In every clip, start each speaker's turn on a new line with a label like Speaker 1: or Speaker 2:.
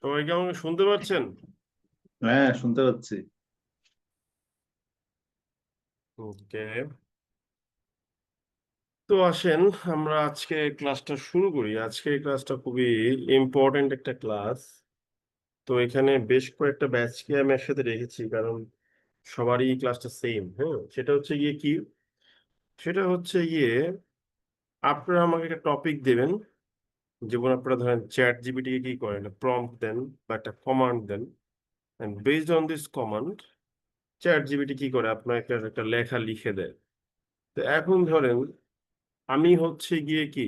Speaker 1: সবাই কি আমাকে শুনতে পাচ্ছেন?
Speaker 2: হ্যাঁ, শুনতে পাচ্ছি।
Speaker 1: ওকে, তো আসেন আমরা আজকে ক্লাসটা শুরু করি। আজকে ক্লাসটা খুবই ইম্পর্টেন্ট একটা ক্লাস। তো এখানে বেশ কয়েকটা ব্যাচকে আমি একসাথে রেখেছি, কারণ সবারই ক্লাসটা সেম। হ্যাঁ, সেটা হচ্ছে গিয়ে কি, সেটা হচ্ছে গিয়ে আপনারা আমাকে একটা টপিক দেবেন। যেমন আপনারা ধরেন চ্যাট জিপিটি কে কি করেন, প্রম্পট দেন বা একটা কমান্ড দেন, and based on this command ChatGPT কি করে আপনাকে একটা লেখা লিখে দেয়। তো এখন ধরেন আমি হচ্ছে গিয়ে কি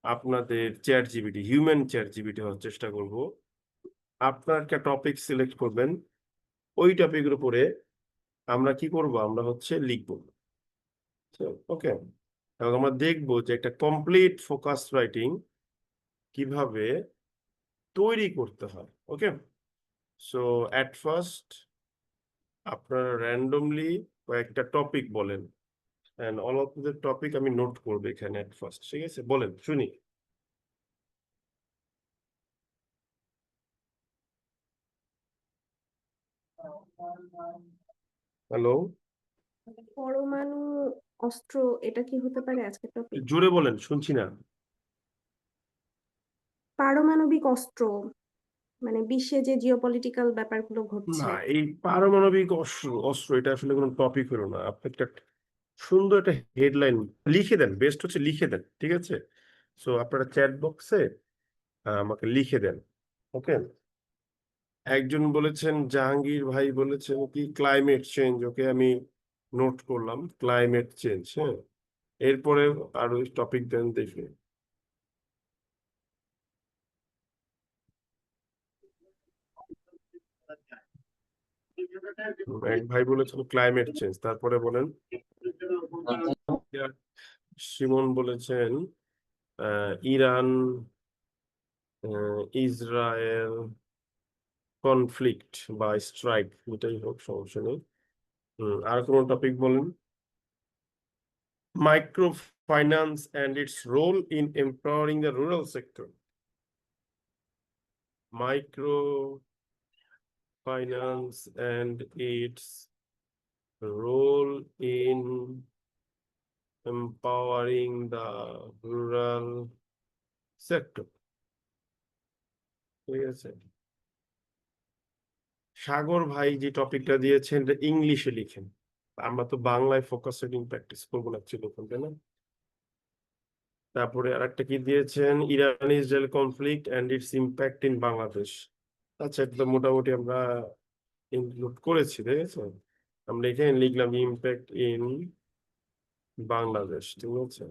Speaker 1: আপনাদের chat GPT, human chat GPT হওয়ার চেষ্টা করব। আপনার একটা টপিক সিলেক্ট করবেন, ওই টপিকের উপরে আমরা কি করব, আমরা হচ্ছে লিখবো। ওকে, এবং আমরা দেখবো যে একটা কমপ্লিট ফোকাস রাইটিং কিভাবে তৈরি করতে হয়। ওকে, সো অ্যাট ফার্স্ট আপনারা র্যান্ডমলি কয়েকটা টপিক বলেন, and all of the topic আমি নোট করবো এখানে অ্যাট ফার্স্ট। ঠিক আছে, বলেন শুনি। হ্যালো,
Speaker 3: পরমাণু অস্ত্র, এটা কি হতে পারে আজকের টপিক?
Speaker 1: জোরে বলেন, শুনছি না।
Speaker 3: পারমাণবিক অস্ত্র, মানে বিশ্বে যে জিওপলিটিক্যাল ব্যাপারগুলো
Speaker 1: না,
Speaker 3: ঘটছে।
Speaker 1: এই পারমাণবিক অস্ত্র অস্ত্র এটা আসলে কোনো টপিক হলো না। আপনি একটা সুন্দর একটা হেডলাইন লিখে দেন, বেস্ট হচ্ছে লিখে দেন। ঠিক আছে, সো আপনারা চ্যাট বক্সে আমাকে লিখে দেন। ওকে, একজন বলেছেন, জাহাঙ্গীর ভাই বলেছেন কি ক্লাইমেট চেঞ্জ। ওকে, আমি নোট করলাম ক্লাইমেট চেঞ্জ। হ্যাঁ, এরপরে আরো টপিক দেন দেখি। এক ভাই বলেছেন ক্লাইমেট চেঞ্জ, তারপরে বলেন। সিমন বলেছেন ইরান ইসরায়েল কনফ্লিক্ট বা স্ট্রাইক, যেটাই হোক সমস্যা নেই। আর কোন টপিক বলেন। Microfinance and its role in empowering the rural sector. Microfinance and its role in empowering the rural sector. ঠিক আছে, সাগর ভাই যে টপিকটা দিয়েছেন এটা ইংলিশে লিখেন। আমরা তো বাংলায় ফোকাস রিডিং প্র্যাকটিস করবো না, ছিল তাই না? তারপরে আরেকটা কি দিয়েছেন, Iran Israel conflict and its impact in Bangladesh. আচ্ছা, এটা তো মোটামুটি আমরা ইনক্লুড করেছি, ঠিক আছে। আমরা এখানে লিখলাম ইম্প্যাক্ট ইন বাংলাদেশ। ঠিক আছে,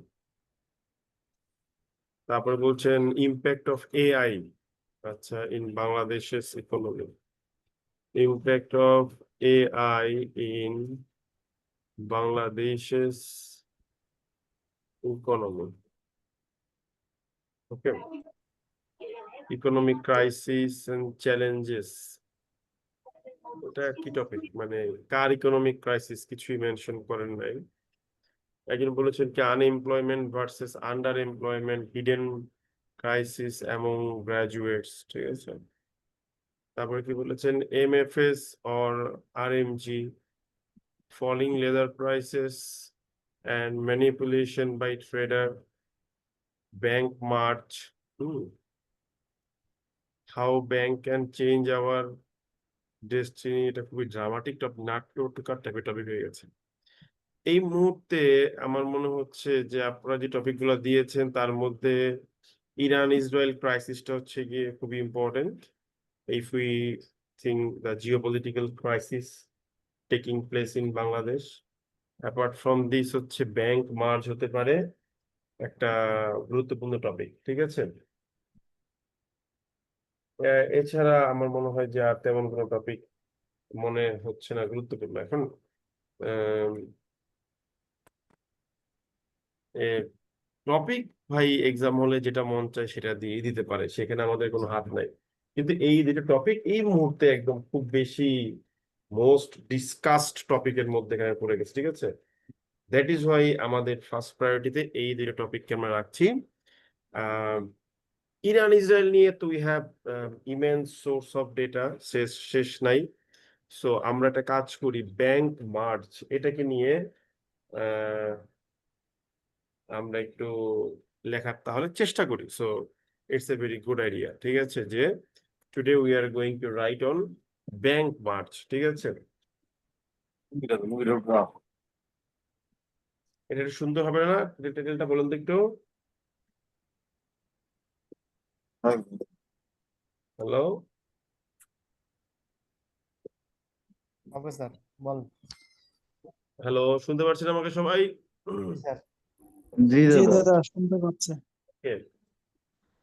Speaker 1: তারপরে বলছেন ইম্প্যাক্ট অফ এআই, আচ্ছা, ইন বাংলাদেশের economy. Impact of AI in বাংলাদেশের economy. Okay, economic crisis and challenges, ওটা কি টপিক, মানে কার ইকোনমিক ক্রাইসিস কিছুই মেনশন করেন নাই। একজন বলেছেন কি unemployment versus under employment, hidden crisis among graduates. ঠিক আছে, তারপরে কি বলেছেন, MFS or RMG, falling leather prices and manipulation by trader, bank merge, how bank can change our destiny, এটা খুবই ড্রামাটিক টপিক, নাট্যকার টাইপের টপিক হয়ে গেছে এই মুহূর্তে। আমার মনে হচ্ছে যে আপনারা যে টপিক গুলো দিয়েছেন তার মধ্যে ইরান ইসরায়েল ক্রাইসিসটা হচ্ছে গিয়ে খুবই important. If we think the geopolitical crisis taking place in Bangladesh, apart from this হচ্ছে ব্যাংক মার্জ হতে পারে একটা গুরুত্বপূর্ণ টপিক, ঠিক আছে। এছাড়া আমার মনে হয় যে আর তেমন কোনো টপিক মনে হচ্ছে না গুরুত্বপূর্ণ এখন। টপিক ভাই এক্সাম হলে যেটা মন চায় সেটা দিয়ে দিতে পারে, সেখানে আমাদের কোনো হাত নাই। কিন্তু এই দুটো টপিক এই মুহূর্তে একদম খুব বেশি মোস্ট ডিসকাসড টপিকের মধ্যে এখানে পড়ে গেছে, ঠিক আছে। দ্যাট ইজ ওয়াই আমাদের ফার্স্ট প্রায়োরিটিতে এই দুটো টপিককে আমরা রাখছি। ইরান ইসরায়েল নিয়ে তো we have immense source of data, শেষ নাই। সো আমরা একটা কাজ করি, ব্যাংক মার্জ এটাকে নিয়ে আমরা একটু লেখার তাহলে চেষ্টা করি। So it's a very good idea, ঠিক আছে, যে today we are going two right on bank March, ঠিক আছে। এটা একটু সুন্দর হবে না? টাইটেলটা বলুন তো একটু। হ্যালো,
Speaker 4: ওকে স্যার, বল।
Speaker 1: হ্যালো, শুনতে পাচ্ছেন আমাকে সবাই?
Speaker 4: স্যার,
Speaker 2: জি
Speaker 5: জি
Speaker 2: দাদা।
Speaker 5: দাদা শুনতে পাচ্ছে।
Speaker 1: Okay,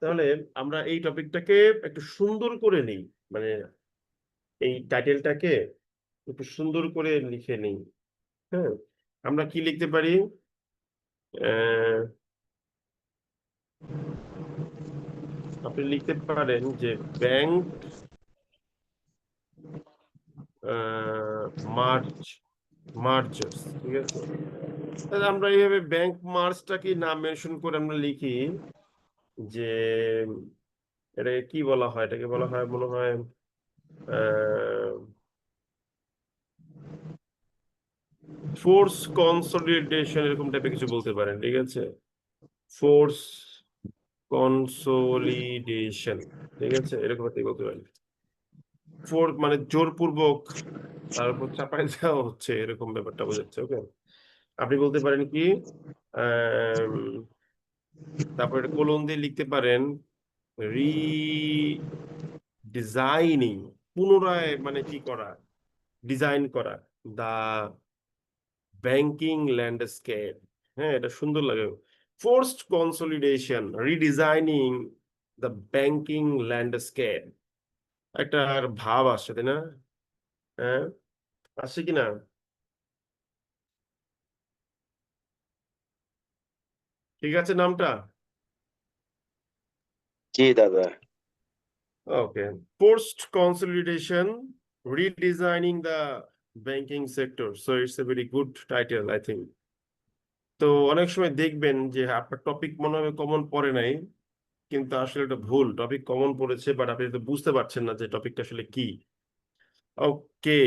Speaker 1: তাহলে আমরা এই টপিকটাকে একটু সুন্দর করে নিই, মানে এই টাইটেলটাকে একটু সুন্দর করে লিখে নিই। হ্যাঁ, আমরা কি লিখতে পারি? আপনি লিখতে পারেন যে ব্যাংক মার্চ মার্জার্স, ঠিক আছে। তাহলে আমরা এইভাবে ব্যাংক মার্চটাকে নাম মেনশন করে আমরা লিখি যে এটা কি বলা হয়, এটাকে বলা হয় মনে হয় ফোর্স কনসলিডেশন, এরকম টাইপের কিছু বলতে পারেন, ঠিক আছে। ফোর্স কনসোলিডেশন, ঠিক আছে, এরকম একটা বলতে পারেন। ফোর মানে জোরপূর্বক তার উপর চাপাই দেওয়া হচ্ছে, এরকম ব্যাপারটা বোঝাচ্ছে। ওকে, আপনি বলতে পারেন কি তারপরে কোলন দিয়ে লিখতে পারেন রিডিজাইনিং, পুনরায় মানে কি করা, ডিজাইন করা, দা ব্যাংকিং ল্যান্ডস্কেপ। হ্যাঁ, এটা সুন্দর লাগে। Forced consolidation, redesigning the banking landscape, একটা আর ভাব আসছে, তাই না? হ্যাঁ, আসছে কিনা? ঠিক আছে নামটা?
Speaker 6: জি দাদা।
Speaker 1: Okay, forced consolidation, redesigning the banking sector. So it's a very good title I think. তো অনেক সময় দেখবেন যে আপনার টপিক মনে হবে কমন পড়ে নাই, কিন্তু আসলে এটা ভুল, টপিক কমন পড়েছে, বাট আপনি তো বুঝতে পারছেন না যে টপিকটা আসলে কি। ওকে,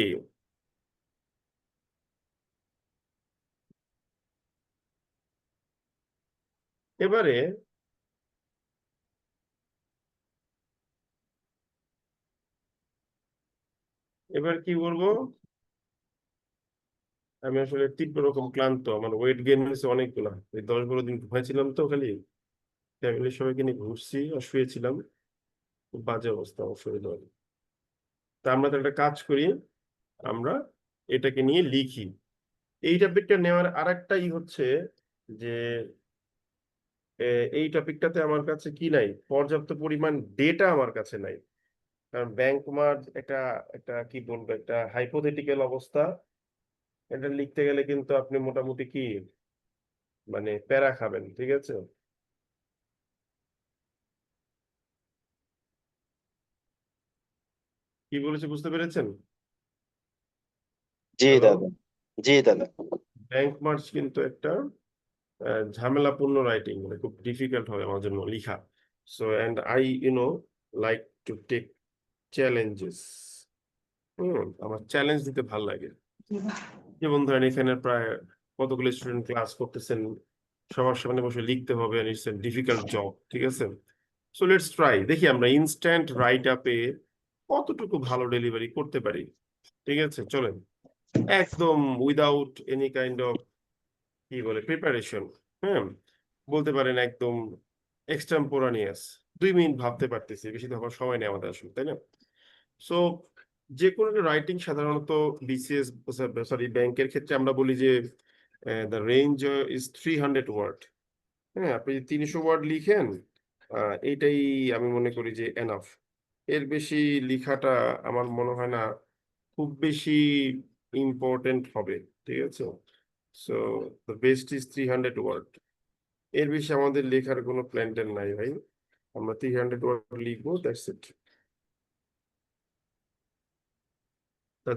Speaker 1: এবারে এবার কি বলবো, আমি আসলে তীব্র রকম ক্লান্ত, আমার ওয়েট গেইন হয়েছে অনেকগুলা, এই 10-12 দিন ঘুমাইছিলাম তো, খালি ফ্যামিলির সবাইকে নিয়ে ঘুরছি আর শুয়েছিলাম, খুব বাজে অবস্থা আমার শরীর। তা আমরা তো একটা কাজ করি, আমরা এটাকে নিয়ে লিখি। এই টপিকটা নেওয়ার আরেকটাই হচ্ছে যে এই টপিকটাতে আমার কাছে কি নাই, পর্যাপ্ত পরিমাণ ডেটা আমার কাছে নাই। কারণ ব্যাংক মার্জ এটা একটা কি বলবো, একটা হাইপোথেটিক্যাল অবস্থা। এটা লিখতে গেলে কিন্তু আপনি মোটামুটি কি মানে প্যারা খাবেন, ঠিক আছে। কি বলেছি বুঝতে পেরেছেন?
Speaker 6: জি
Speaker 1: হ্যালো,
Speaker 6: দাদা। জি দাদা।
Speaker 1: ব্যাংক মার্জ কিন্তু একটা ঝামেলাপূর্ণ রাইটিং, মানে খুব ডিফিকাল্ট হবে আমার জন্য লেখা। So and I like to take challenges. আমার চ্যালেঞ্জ দিতে ভালো লাগে। যেমন ধরেন এখানে প্রায় কতগুলো স্টুডেন্ট ক্লাস করতেছেন, সবার সামনে বসে লিখতে হবে, and it's a difficult job, ঠিক আছে? সো লেটস ট্রাই, দেখি আমরা ইনস্ট্যান্ট রাইট আপে কতটুকু ভালো ডেলিভারি করতে পারি। ঠিক আছে, চলেন একদম উইদাউট এনি কাইন্ড অফ কি বলে প্রিপারেশন, হ্যাঁ, বলতে পারেন একদম এক্সটেম্পোরানিয়াস, 2 মিনিট ভাবতে পারতেছি, বেশি তো আমার সময় নেই আমাদের আসলে, তাই না? সো যে কোনো রাইটিং সাধারণত বিসিএস সরি ব্যাংকের ক্ষেত্রে আমরা বলি যে দ্য রেঞ্জ ইজ 300 ওয়ার্ড। হ্যাঁ, আপনি 300 ওয়ার্ড লিখেন, এইটাই আমি মনে করি যে এনাফ। এর বেশি লিখাটা আমার মনে হয় না খুব বেশি ইম্পর্টেন্ট হবে, ঠিক আছে? So the best is 300 word. এর বেশি আমাদের লেখার কোনো প্ল্যান ট্যান নাই ভাই, আমরা 300 ওয়ার্ড লিখবো, that's it.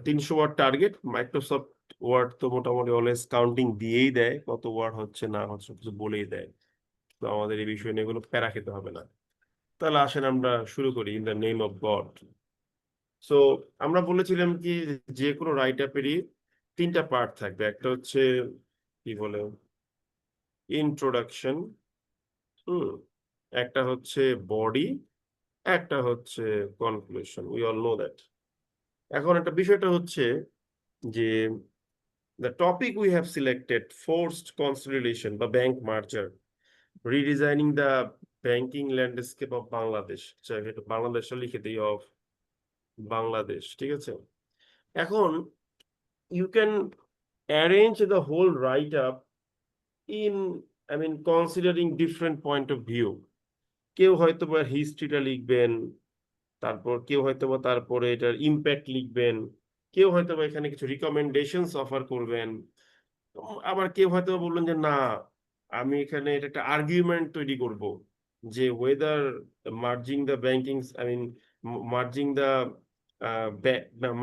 Speaker 1: 300 word target. Microsoft word তো মোটামুটি অলওয়েজ কাউন্টিং দিয়েই দেয়, কত ওয়ার্ড হচ্ছে না হচ্ছে কিছু বলেই দেয়, তো আমাদের এই বিষয় নিয়ে কোনো প্যারা খেতে হবে না। তাহলে আসেন আমরা শুরু করি, in the name of god. So আমরা বলেছিলাম কি যে কোনো রাইট আপেরই 3টা পার্ট থাকবে, একটা হচ্ছে কি বলে ইন্ট্রোডাকশন, একটা হচ্ছে বডি, একটা হচ্ছে conclusion, we all know that. এখন একটা বিষয়টা হচ্ছে যে the topic we have selected, forced consolidation বা bank merger, redesigning the banking landscape of Bangladesh, একটু বাংলাদেশে লিখে দিই, of বাংলাদেশ, ঠিক আছে? এখন you can arrange the whole write up in, I mean, considering different point of view. কেউ হয়তো বা হিস্ট্রিটা লিখবেন, তারপর কেউ হয়তো বা তারপরে এটার ইম্প্যাক্ট লিখবেন, কেউ হয়তো বা এখানে কিছু রিকমেন্ডেশনস অফার করবেন, আবার কেউ হয়তো বললেন যে না, আমি এখানে এটা একটা আর্গুমেন্ট তৈরি করব যে whether merging the banking, I mean merging the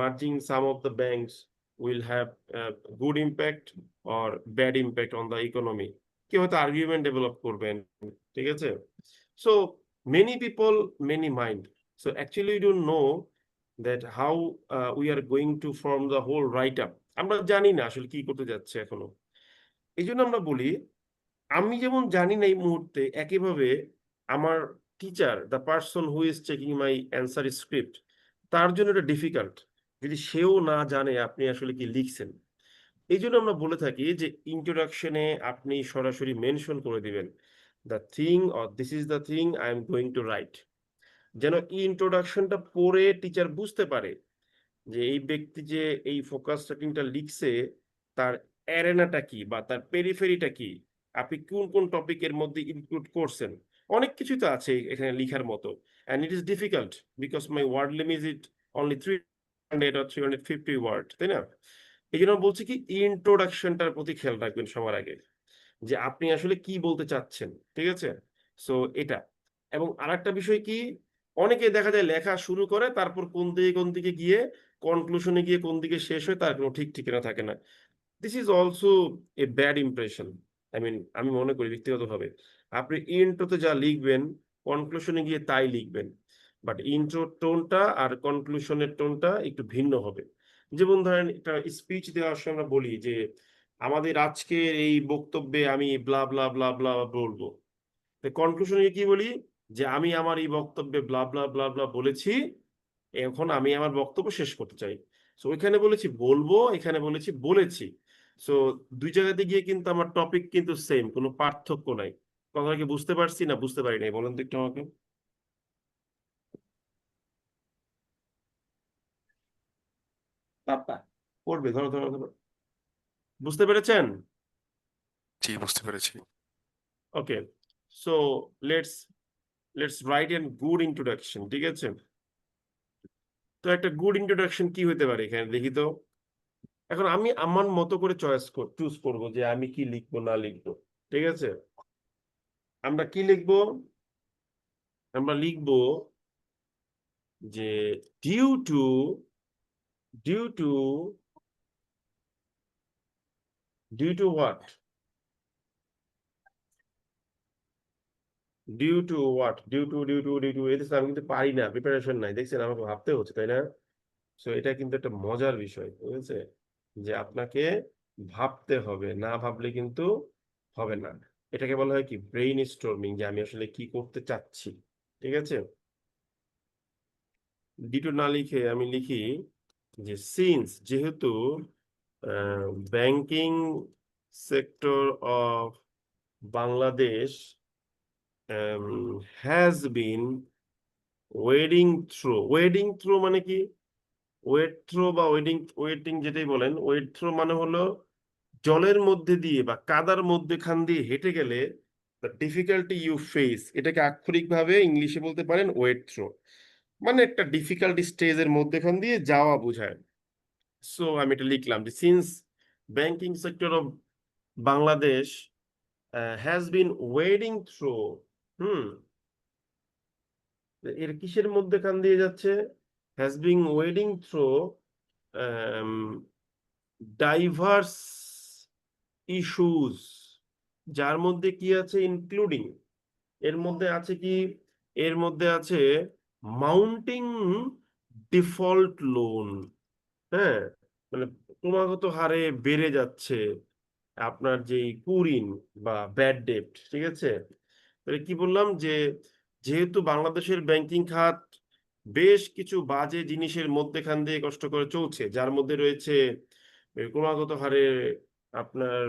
Speaker 1: merging some of the banks will have good impact or bad impact on the economy. কেউ হয়তো আর্গুমেন্ট ডেভেলপ করবেন, ঠিক আছে? So many people, many mind. So actually you don't know that how we are going to form the whole write up. আমরা জানি না আসলে কি করতে যাচ্ছে এখনো। এই জন্য আমরা বলি, আমি যেমন জানি না এই মুহূর্তে, একইভাবে আমার teacher, the person who is checking my answer script, তার জন্য এটা ডিফিকাল্ট যদি সেও না জানে আপনি আসলে কি লিখছেন। এই জন্য আমরা বলে থাকি যে ইন্ট্রোডাকশনে আপনি সরাসরি মেনশন করে দিবেন the thing or this is the thing I am going to right, যেন ইন্ট্রোডাকশনটা পড়ে টিচার বুঝতে পারে যে এই ব্যক্তি যে এই ফোকাস রাইটিংটা লিখছে তার অ্যারেনাটা কি বা তার পেরিফেরিটা কি, আপনি কোন কোন টপিকের মধ্যে ইনক্লুড করছেন। অনেক কিছুই তো আছে এখানে লিখার মতো, and it is difficult because my word limit is only 300 or 350 word, তাই না? এই জন্য বলছি কি ইন্ট্রোডাকশনটার প্রতি খেয়াল রাখবেন সবার আগে, যে আপনি আসলে কি বলতে চাচ্ছেন, ঠিক আছে? সো এটা। এবং আরেকটা বিষয় কি, অনেকে দেখা যায় লেখা শুরু করে তারপর কোন দিকে গিয়ে কনক্লুশনে গিয়ে কোন দিকে শেষ হয় তার কোনো ঠিক ঠিকানা থাকে না। This is also a bad impression. I mean আমি মনে করি ব্যক্তিগতভাবে আপনি ইন্ট্রোতে যা লিখবেন কনক্লুশনে গিয়ে তাই লিখবেন, বাট ইন্ট্রো টোনটা আর কনক্লুশনের টোনটা একটু ভিন্ন হবে। যেমন ধরেন একটা স্পিচ দেওয়ার সময় আমরা বলি যে আমাদের আজকের এই বক্তব্যে আমি ব্লা ব্লা ব্লা ব্লা বলবো, কনক্লুশনে কি বলি যে আমি আমার এই বক্তব্যে ব্লা ব্লা ব্লা ব্লা বলেছি, এখন আমি আমার বক্তব্য শেষ করতে চাই। সো ওইখানে বলেছি বলবো, এখানে বলেছি বলেছি। সো দুই জায়গাতে গিয়ে কিন্তু আমার টপিক কিন্তু সেম, কোনো পার্থক্য নাই। কথা কি বুঝতে পারছি না বুঝতে পারি নাই বলেন তো একটু আমাকে। পাপা পড়বে, ধরো ধরো ধরো, বুঝতে পেরেছেন?
Speaker 5: জি, বুঝতে পেরেছি।
Speaker 1: Okay, so let's let's write an good introduction, ঠিক আছে? তো একটা গুড ইন্ট্রোডাকশন কি হতে পারে এখানে দেখি তো। এখন আমি আমার মতো করে চুজ করব যে আমি কি লিখবো না লিখবো, ঠিক আছে? আমরা কি লিখবো? আমরা লিখবো যে due to due to due to what due to what due to এটা আমি কিন্তু পারি না, প্রিপারেশন নাই, দেখছেন আমাকে ভাবতে হচ্ছে, তাই না? সো এটা কিন্তু একটা মজার বিষয়, ঠিক আছে, যে আপনাকে ভাবতে হবে, না ভাবলে কিন্তু হবে না। এটাকে বলা হয় কি ব্রেইন স্টর্মিং, যে আমি আসলে কি করতে চাচ্ছি। ঠিক আছে, ডিটো না লিখে আমি লিখি যে সিন্স, যেহেতু banking sector of Bangladesh has been wading through মানে কি, ওয়েট থ্রো বা ওয়েটিং যেটাই বলেন, ওয়েট থ্রো মানে হলো জলের মধ্যে দিয়ে বা কাদার মধ্যেখান দিয়ে হেঁটে গেলে দ্য ডিফিকাল্টি ইউ ফেস, এটাকে আক্ষরিকভাবে ইংলিশে বলতে পারেন ওয়েট থ্রো, মানে একটা ডিফিকাল্ট স্টেজের মধ্যেখান দিয়ে যাওয়া বোঝায়। সো আমি এটা লিখলাম যে since banking sector of Bangladesh has been wading through, hmm, এর কিসের মধ্যেখান দিয়ে যাচ্ছে, has been wading through diverse issues, যার মধ্যে কি আছে ইনক্লুডিং, এর মধ্যে আছে কি, এর মধ্যে আছে মাউন্টিং ডিফল্ট লোন, হ্যাঁ, মানে ক্রমাগত হারে বেড়ে যাচ্ছে আপনার যেই কুঋণ বা ব্যাড ডেট। ঠিক আছে, তাহলে কি বললাম যে যেহেতু বাংলাদেশের ব্যাংকিং খাত বেশ কিছু বাজে জিনিসের মধ্যেখান দিয়ে কষ্ট করে চলছে, যার মধ্যে রয়েছে ক্রমাগত হারে আপনার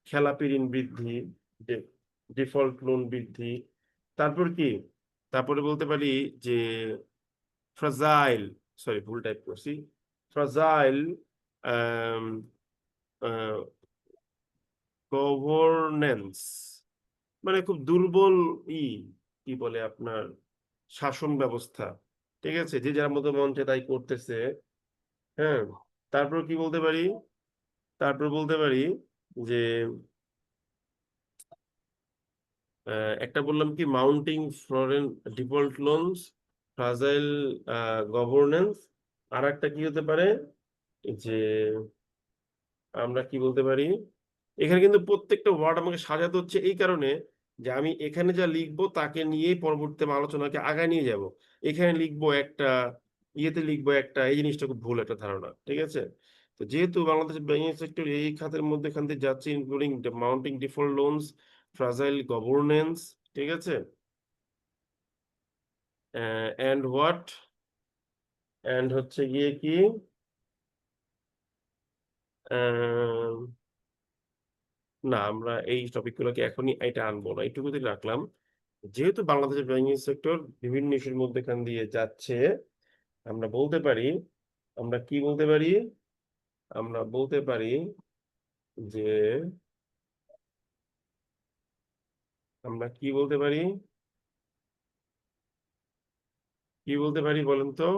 Speaker 1: খেলাপি ঋণ বৃদ্ধি, ডিফল্ট লোন বৃদ্ধি, তারপর কি, তারপরে বলতে পারি যে ফ্রাজাইল, সরি ভুল টাইপ করছি, ফ্রাজাইল গভর্নেন্স, মানে খুব দুর্বল ই কি বলে আপনার শাসন ব্যবস্থা। ঠিক আছে, যে যার মতো মন চায় তাই করতেছে। হ্যাঁ, তারপর কি বলতে পারি, তারপর বলতে পারি যে একটা বললাম কি mounting foreign default loans, fragile governance, আর একটা কি হতে পারে যে আমরা কি বলতে পারি, এখানে কিন্তু প্রত্যেকটা ওয়ার্ড আমাকে সাজাতে হচ্ছে এই কারণে যে আমি এখানে যা লিখবো তাকে নিয়েই পরবর্তী আলোচনাকে আগায় নিয়ে যাব। এখানে লিখবো একটা, ইয়েতে লিখবো একটা, এই জিনিসটা খুব ভুল একটা ধারণা। ঠিক আছে, তো যেহেতু বাংলাদেশের ব্যাংকিং সেক্টর এই খাতের মধ্যে এখান থেকে যাচ্ছে including mounting default loans, fragile governance, ঠিক আছে, এন্ড হোয়াট, এন্ড হচ্ছে গিয়ে কি না, আমরা এই টপিকগুলোকে এখনই এটা আনবো না, এইটুকুতে রাখলাম। যেহেতু বাংলাদেশের ব্যাংকিং সেক্টর বিভিন্ন ইস্যুর মধ্যেখান দিয়ে যাচ্ছে, আমরা বলতে পারি, আমরা কি বলতে পারি, আমরা বলতে পারি যে আমরা কি বলতে পারি, কি বলতে পারি বলেন তো,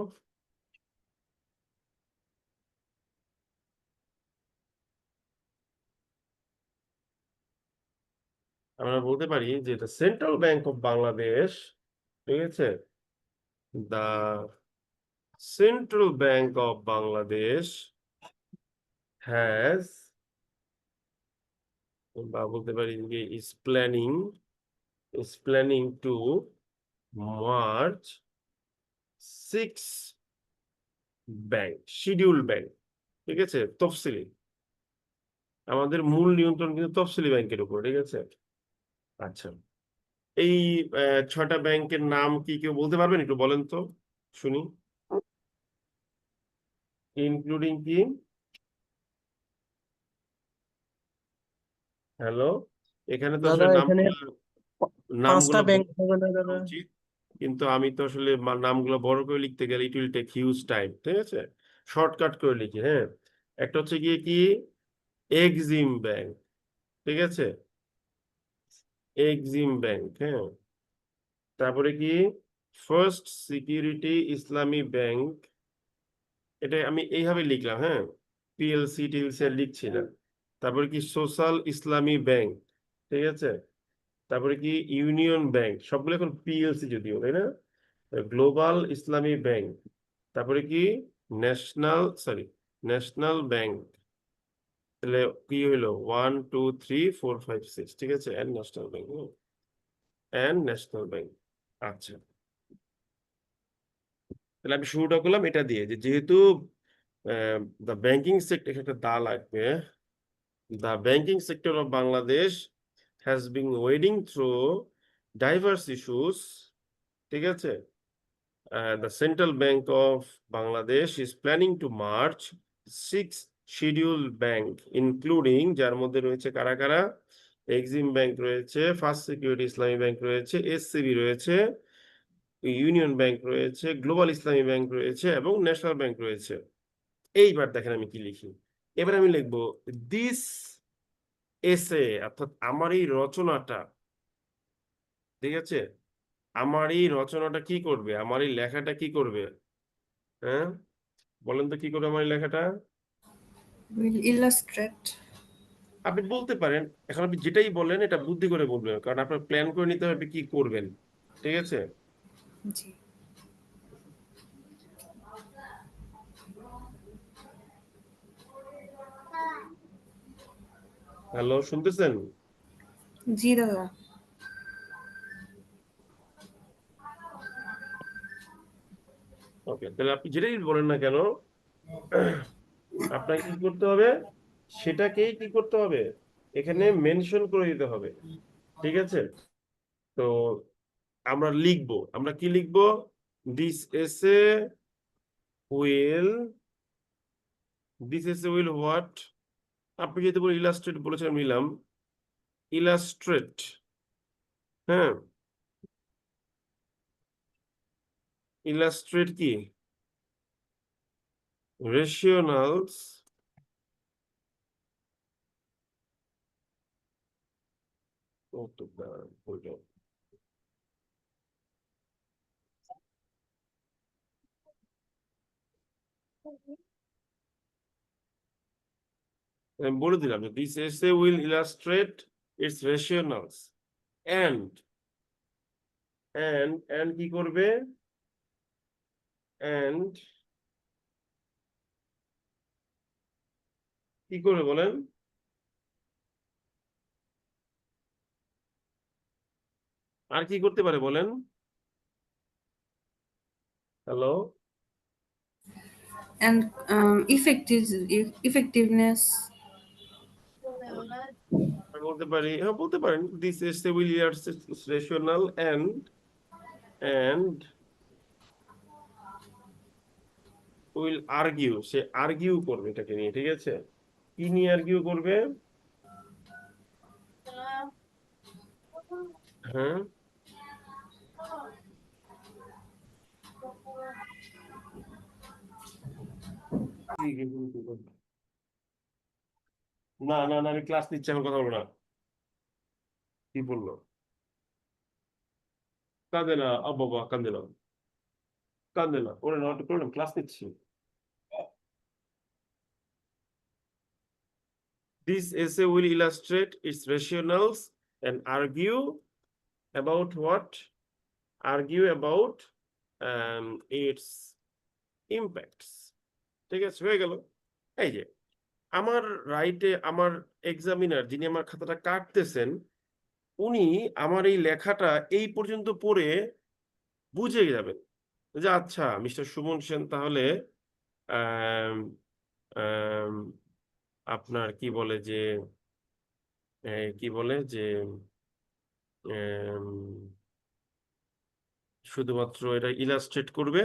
Speaker 1: আমরা বলতে পারি যে the central bank of Bangladesh, ঠিক আছে, the central bank of Bangladesh has, বা বলতে পারি যে is planning to merge 6 bank, schedule bank. ঠিক আছে, তফসিলি, আমাদের মূল নিয়ন্ত্রণ কিন্তু তফসিলি ব্যাংকের উপর। ঠিক আছে, আচ্ছা, এই 6টা ব্যাংকের নাম কি কেউ বলতে পারবেন, একটু বলেন তো শুনি। ইনক্লুডিং কি, হ্যালো, এখানে তো
Speaker 4: দাদা
Speaker 1: আসলে
Speaker 4: এখানে
Speaker 1: নামগুলো
Speaker 4: 5টা ব্যাংক
Speaker 1: বড়
Speaker 4: হবে না
Speaker 1: করা
Speaker 4: দাদা?
Speaker 1: উচিত, কিন্তু আমি তো আসলে নামগুলো বড় করে লিখতে গেলে it will take huge time. ঠিক আছে, শর্টকাট করে লিখি। হ্যাঁ, একটা হচ্ছে গিয়ে কি এক্সিম ব্যাংক, ঠিক আছে, এক্সিম ব্যাংক, হ্যাঁ, তারপরে কি ফার্স্ট সিকিউরিটি ইসলামী ব্যাংক, এটা আমি এইভাবে লিখলাম। হ্যাঁ, পিএলসি টিএলসি আর লিখছি না। তারপরে কি সোশ্যাল ইসলামী ব্যাংক, ঠিক আছে, তারপরে কি ইউনিয়ন ব্যাংক, সবগুলো এখন পিএলসি যদিও, তাই না, গ্লোবাল ইসলামী ব্যাংক, তারপরে কি ন্যাশনাল ব্যাংক, তাহলে কি হইলো 1 2 3 4 5 6, ঠিক আছে, and national bank, and national bank. আচ্ছা, তাহলে আমি শুরুটা করলাম এটা দিয়ে যে যেহেতু দ্য ব্যাংকিং সেক্টর, একটা দা লাগবে, the banking sector of Bangladesh has been wading through diverse issues, ঠিক আছে? The Central Bank of Bangladesh is planning to merge 6 scheduled bank, including যার মধ্যে রয়েছে কারা কারা? এক্সিম ব্যাংক রয়েছে, ফার্স্ট সিকিউরিটি ইসলামী ব্যাংক রয়েছে, এসসিবি রয়েছে, ইউনিয়ন ব্যাংক রয়েছে, গ্লোবাল ইসলামী ব্যাংক রয়েছে এবং ন্যাশনাল ব্যাংক রয়েছে। এইবার দেখেন আমি কি লিখি। এবার আমি লিখবো দিস এসে, অর্থাৎ আমার এই রচনাটা, ঠিক আছে? আমার এই রচনাটা কি করবে? আমার এই লেখাটা কি করবে? হ্যাঁ, বলেন তো কি করবে আমার এই লেখাটা?
Speaker 7: will illustrate
Speaker 1: আপনি বলতে পারেন, এখন আপনি যেটাই বলেন এটা বুদ্ধি করে বলবেন, কারণ আপনার প্ল্যান করে নিতে হবে কি করবেন, ঠিক আছে?
Speaker 7: জি
Speaker 1: হ্যালো, শুনতেছেন?
Speaker 7: জি দাদা
Speaker 1: ওকে, তাহলে আপনি যেটাই বলেন না কেন আপনাকে কি করতে হবে? সেটাকেই কি করতে হবে? এখানে মেনশন করে দিতে হবে, ঠিক আছে? তো আমরা লিখবো, আমরা কি লিখবো? This essay will, this essay will what? আপনি যদি বলে ইলাস্ট্রেট বলেছেন, আমি নিলাম ইলাস্ট্রেট। হ্যাঁ, ইলাস্ট্রেট কি? রেশিওনালস আমি বলে দিলাম যে this essay will illustrate its rationales and and কি করবে? এন্ড কি করবে বলেন? আর কি করতে পারে বলেন? হ্যালো,
Speaker 7: and effectiveness
Speaker 1: আমি বলতে পারি, হ্যাঁ বলতে পারেন this essay will illustrate rational and will argue, say argue করবে এটাকে নিয়ে, ঠিক আছে? কি নিয়ে আর্গিউ করবে? হ্যাঁ, না না না, আমি ক্লাস নিচ্ছি, এখন কথা বলবো না। কি বললো? কাঁদে না, বাবা কান্দে না, কান্দে না, ওরে না, একটু করলাম, ক্লাস নিচ্ছি। This essay will illustrate its rationales and argue about what? Argue about its impacts. ঠিক আছে, হয়ে গেল। এই যে আমার রাইটে আমার এক্সামিনার যিনি আমার খাতাটা কাটতেছেন, উনি আমার এই লেখাটা এই পর্যন্ত পড়ে বুঝে যাবেন যে আচ্ছা মিস্টার সুমন সেন তাহলে আম, আম, আপনার কি বলে যে কি বলে যে শুধুমাত্র এটা ইলাস্ট্রেট করবে,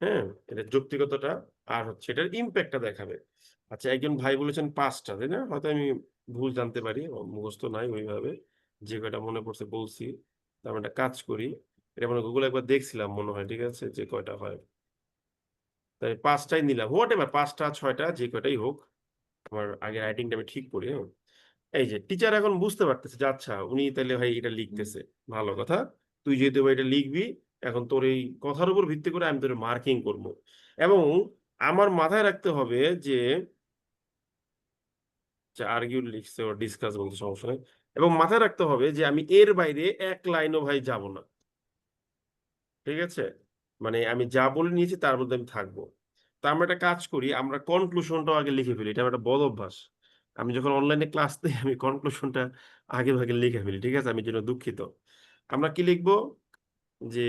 Speaker 1: হ্যাঁ, এটা যৌক্তিকতাটা, আর হচ্ছে এটার ইম্প্যাক্টটা দেখাবে। আচ্ছা, একজন ভাই বলেছেন 5টা, তাই না? হয়তো আমি ভুল জানতে পারি, মুখস্থ নাই ওইভাবে, যে কয়টা মনে পড়ছে বলছি। তো আমরা একটা কাজ করি, এটা মানে গুগল একবার দেখছিলাম মনে হয়, ঠিক আছে, যে কয়টা হয়। তাই 5টাই নিলাম, হোয়াট এভার, 5টা 6টা যে কয়টাই হোক, আমার আগে রাইটিংটা আমি ঠিক করি। হ্যাঁ, এই যে টিচার এখন বুঝতে পারতেছে যে আচ্ছা উনি তাহলে ভাই এটা লিখতেছে, ভালো কথা, তুই যেহেতু ভাই এটা লিখবি, এখন তোর এই কথার উপর ভিত্তি করে আমি তোর মার্কিং করব। এবং আমার মাথায় রাখতে হবে যে আর্গিউ লিখছে ও ডিসকাস বলতে সমস্যা নেই, এবং মাথায় রাখতে হবে যে আমি এর বাইরে এক লাইনও ভাই যাব না, ঠিক আছে? মানে আমি যা বলে নিয়েছি তার মধ্যে আমি থাকবো। তা আমরা একটা কাজ করি, আমরা কনক্লুশনটাও আগে লিখে ফেলি, এটা আমার একটা বদ অভ্যাস। আমি যখন অনলাইনে ক্লাস দিই আমি কনক্লুশনটা আগে ভাগে লিখে ফেলি, ঠিক আছে? আমি যেন দুঃখিত। আমরা কি লিখবো? যে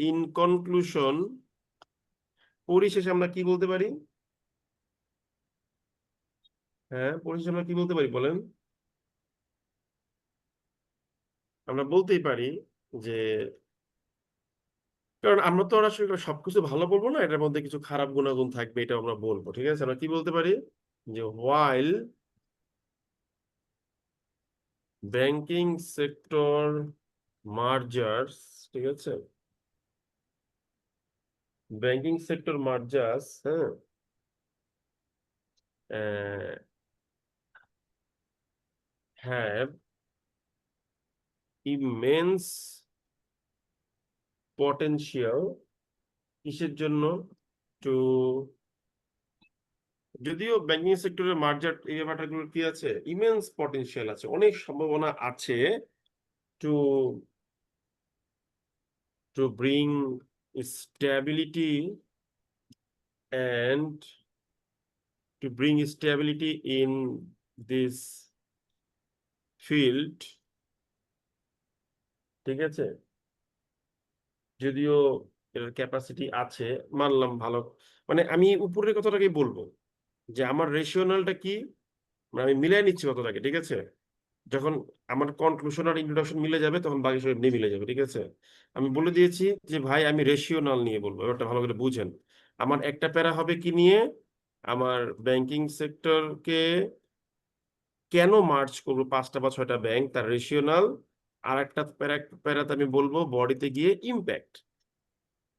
Speaker 1: ইন কনক্লুশন, পরিশেষে আমরা কি বলতে পারি? হ্যাঁ, পরিশেষে আমরা কি বলতে পারি বলেন? আমরা বলতেই পারি যে, কারণ আমরা তো আর আসলে সবকিছু ভালো বলবো না, এটার মধ্যে কিছু খারাপ গুণাগুণ থাকবে, এটা আমরা বলবো। ঠিক আছে, আমরা কি বলতে পারি যে while ব্যাংকিং সেক্টর মার্জার্স, ঠিক আছে, ব্যাংকিং সেক্টর মার্জার্স, হ্যাঁ, have immense potential, কিসের জন্য? টু, যদিও ব্যাংকিং সেক্টরের মার্জার এই ব্যাপারগুলো কি আছে, ইমেন্স পটেনশিয়াল আছে, অনেক সম্ভাবনা আছে to to bring stability and to bring stability in this field, ঠিক আছে, যদিও এর ক্যাপাসিটি আছে, মানলাম ভালো, মানে আমি উপরের কথাটাকে বলবো যে আমার রেশিওনালটা কি, মানে আমি মিলাই নিচ্ছি কতটাকে, ঠিক আছে, যখন আমার কনক্লুশন আর ইন্ট্রোডাকশন মিলে যাবে তখন বাকি সব এমনি মিলে যাবে। ঠিক আছে, আমি বলে দিয়েছি যে ভাই আমি রেশিওনাল নিয়ে বলবো, ব্যাপারটা ভালো করে বুঝেন। আমার একটা প্যারা হবে কি নিয়ে, আমার ব্যাংকিং সেক্টরকে কেন মার্চ করবো 5টা বা 6টা ব্যাংক, তার রেশিওনাল। আর একটা প্যারাতে আমি বলবো বডিতে গিয়ে ইম্প্যাক্ট।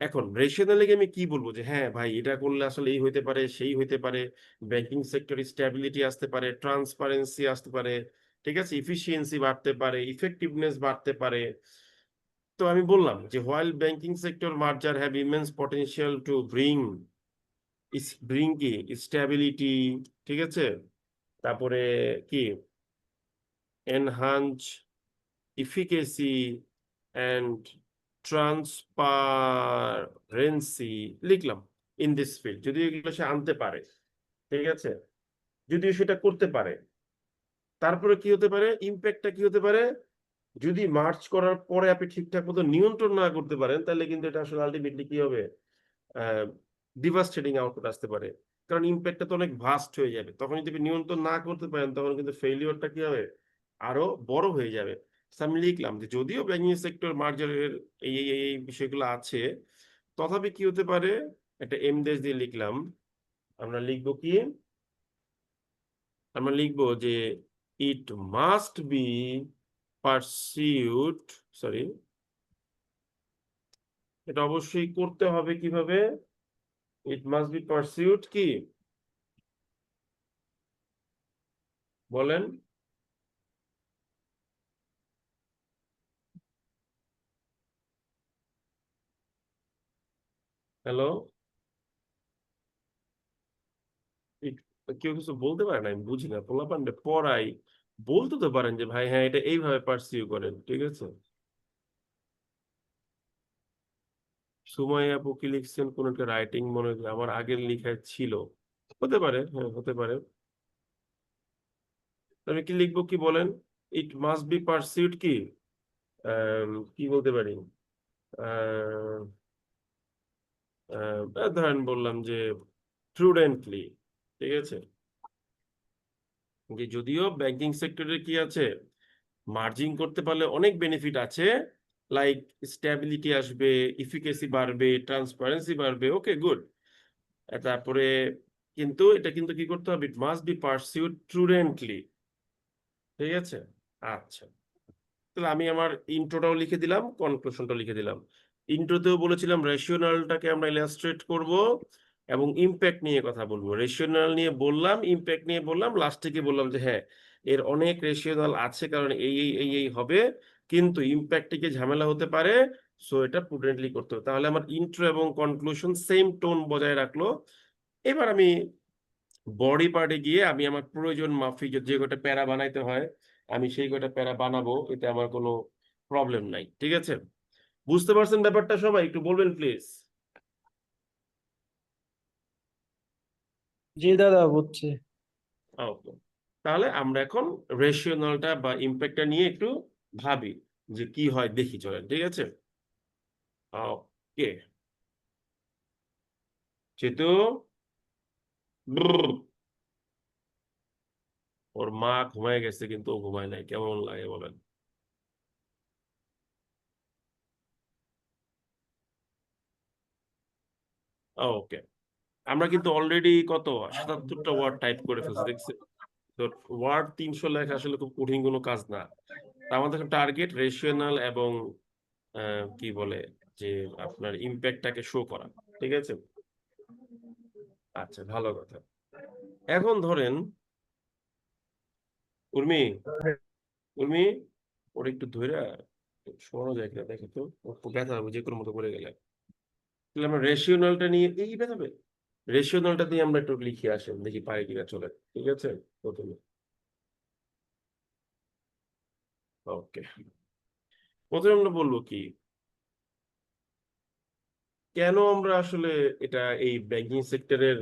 Speaker 1: এখন রেশনালে আমি কি বলবো যে হ্যাঁ ভাই এটা করলে আসলে এই হইতে পারে, সেই হইতে পারে, ব্যাংকিং সেক্টরে স্ট্যাবিলিটি আসতে পারে, ট্রান্সপারেন্সি আসতে পারে, ঠিক আছে, ইফিসিয়েন্সি বাড়তে পারে, ইফেক্টিভনেস বাড়তে পারে। তো আমি বললাম যে while banking sector merger have immense potential to bring কি স্ট্যাবিলিটি, ঠিক আছে, তারপরে কি এনহান্স efficacy and transparency, লিখলাম ইন দিস ফিল্ড, যদি এগুলো সে আনতে পারে, ঠিক আছে, যদিও সেটা করতে পারে, তারপরে কি হতে পারে, ইম্প্যাক্টটা কি হতে পারে, যদি মার্চ করার পরে আপনি ঠিকঠাক মতো নিয়ন্ত্রণ না করতে পারেন, তাহলে কিন্তু এটা আসলে আলটিমেটলি কি হবে, ডিভাস্টেটিং আউটপুট আসতে পারে। কারণ ইম্প্যাক্টটা তো অনেক ভাস্ট হয়ে যাবে, তখন যদি আপনি নিয়ন্ত্রণ না করতে পারেন তখন কিন্তু ফেলিওরটা কি হবে, আরো বড় হয়ে যাবে। আমি লিখলাম যে যদিও ব্যাংকিং সেক্টর মার্জারের এই বিষয়গুলো আছে, তথাপি কি হতে পারে, একটা এম দেশ দিয়ে লিখলাম, আমরা লিখবো কি, আমরা লিখবো যে ইট মাস্ট বি পারসিউড, সরি, এটা অবশ্যই করতে হবে কিভাবে, ইট মাস্ট বি পারসিউড কি বলেন, হ্যালো, কেউ কিছু বলতে পারে না, আমি বুঝি না, পোলাপান্ডে পড়াই, বলতে তো পারেন যে ভাই হ্যাঁ এটা এইভাবে পারসিউ করেন, ঠিক আছে। সুমাইয়া আপু কি লিখছেন, কোন একটা রাইটিং মনে হয় আমার আগের লেখায় ছিল, হতে পারে, হ্যাঁ হতে পারে। আমি কি লিখবো কি বলেন, ইট মাস্ট বি পারসিউড কি, কি বলতে পারি, আহ, ধরেন বললাম যে প্রুডেন্টলি, ঠিক আছে, যে যদিও ব্যাংকিং সেক্টরে কি আছে, মার্জিং করতে পারলে অনেক বেনিফিট আছে, লাইক স্ট্যাবিলিটি আসবে, ইফিকেসি বাড়বে, ট্রান্সপারেন্সি বাড়বে, ওকে গুড। তারপরে কিন্তু এটা কিন্তু কি করতে হবে, ইট মাস্ট বি পারসিউড প্রুডেন্টলি, ঠিক আছে। আচ্ছা, তাহলে আমি আমার ইন্ট্রোটাও লিখে দিলাম, কনক্লুশনটাও লিখে দিলাম। ইন্ট্রোতেও বলেছিলাম রেশিওনালটাকে আমরা ইলাস্ট্রেট করব এবং ইম্প্যাক্ট নিয়ে কথা বলবো, রেশিওনাল নিয়ে বললাম, ইম্প্যাক্ট নিয়ে বললাম, লাস্ট থেকে বললাম যে হ্যাঁ এর অনেক রেশিওনাল আছে, কারণ এই হবে, কিন্তু ইম্প্যাক্টে ঝামেলা হতে পারে, সো এটা প্রুডেন্টলি করতে হবে। তাহলে আমার ইন্ট্রো এবং কনক্লুশন সেম টোন বজায় রাখলো। এবার আমি বডি পার্টে গিয়ে আমি আমার প্রয়োজন মাফিক যে কটা প্যারা বানাইতে হয় আমি সেই কটা প্যারা বানাবো, এতে আমার কোনো প্রবলেম নাই, ঠিক আছে। বুঝতে পারছেন ব্যাপারটা সবাই, একটু বলবেন প্লিজ।
Speaker 4: জি দাদা বুঝছি।
Speaker 1: ওকে, তাহলে আমরা এখন রেশিওনালটা বা ইম্প্যাক্টটা নিয়ে একটু ভাবি যে কি হয়, দেখি চলেন, ঠিক আছে। ওকে, যেহেতু ওর মা ঘুমায় গেছে কিন্তু ও ঘুমায় নাই, কেমন লাগে বলেন। ওকে, আমরা কিন্তু অলরেডি কত 77টা ওয়ার্ড টাইপ করে ফেলছি, দেখছি তো। ওয়ার্ড 300 লেখা আসলে খুব কঠিন কোনো কাজ না। তা আমাদের টার্গেট রেশনাল এবং কি বলে যে আপনার ইম্প্যাক্টটাকে শো করা, ঠিক আছে? আচ্ছা, ভালো কথা। এখন ধরেন উর্মি, উর্মি, ওর একটু ধইরা শোনো যায় কিনা দেখো তো, ওর তো ব্যথা হবে যে কোনো মতো করে গেলে। তাহলে আমরা রেশিওনালটা নিয়ে এই ব্যথাবে, রেশিওনালটা দিয়ে আমরা একটু লিখে আসেন, দেখি পারে কিনা চলে, ঠিক আছে? প্রথমে ওকে, প্রথমে আমরা বলবো কি, কেন আমরা আসলে এটা এই ব্যাংকিং সেক্টরের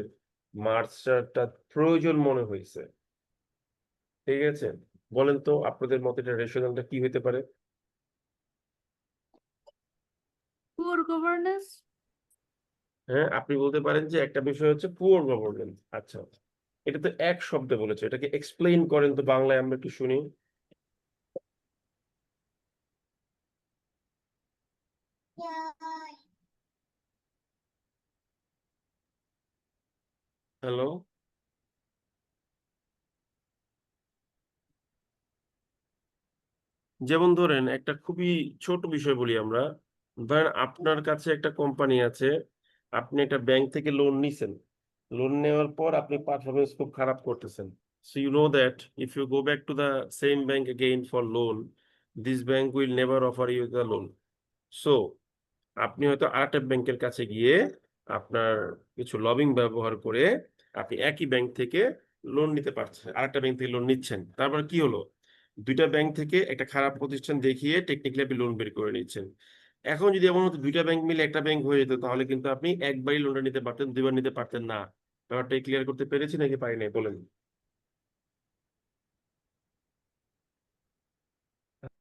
Speaker 1: মার্চটা প্রয়োজন মনে হয়েছে, ঠিক আছে? বলেন তো আপনাদের মতে এটা রেশনালটা কি হতে পারে?
Speaker 8: Poor governance.
Speaker 1: হ্যাঁ, আপনি বলতে পারেন যে একটা বিষয় হচ্ছে পুয়ার গভর্নেন্স। আচ্ছা, এটা তো এক শব্দে বলেছে, এটাকে এক্সপ্লেইন করেন তো বাংলায় আমরা একটু শুনি। হ্যালো, যেমন ধরেন একটা খুবই ছোট বিষয় বলি আমরা, ধরেন আপনার কাছে একটা কোম্পানি আছে, আপনি একটা ব্যাংক থেকে লোন নিছেন, লোন নেওয়ার পর আপনি পারফরমেন্স খুব খারাপ করতেছেন। So you know that if you go back to the same bank again for loan, this bank will never offer you the loan. সো আপনি হয়তো আরেকটা ব্যাংকের কাছে গিয়ে আপনার কিছু লবিং ব্যবহার করে আপনি একই ব্যাংক থেকে লোন নিতে পারছেন, আরেকটা ব্যাংক থেকে লোন নিচ্ছেন। তারপর কি হলো, দুইটা ব্যাংক থেকে একটা খারাপ প্রতিষ্ঠান দেখিয়ে টেকনিক্যালি আপনি লোন বের করে নিচ্ছেন। এখন যদি এমন হতো দুইটা ব্যাংক মিলে একটা ব্যাংক হয়ে যেত, তাহলে কিন্তু আপনি একবারই লোনটা নিতে পারতেন, দুইবার নিতে পারতেন না। ব্যাপারটা ক্লিয়ার করতে পেরেছি নাকি পারি নাই বলেন?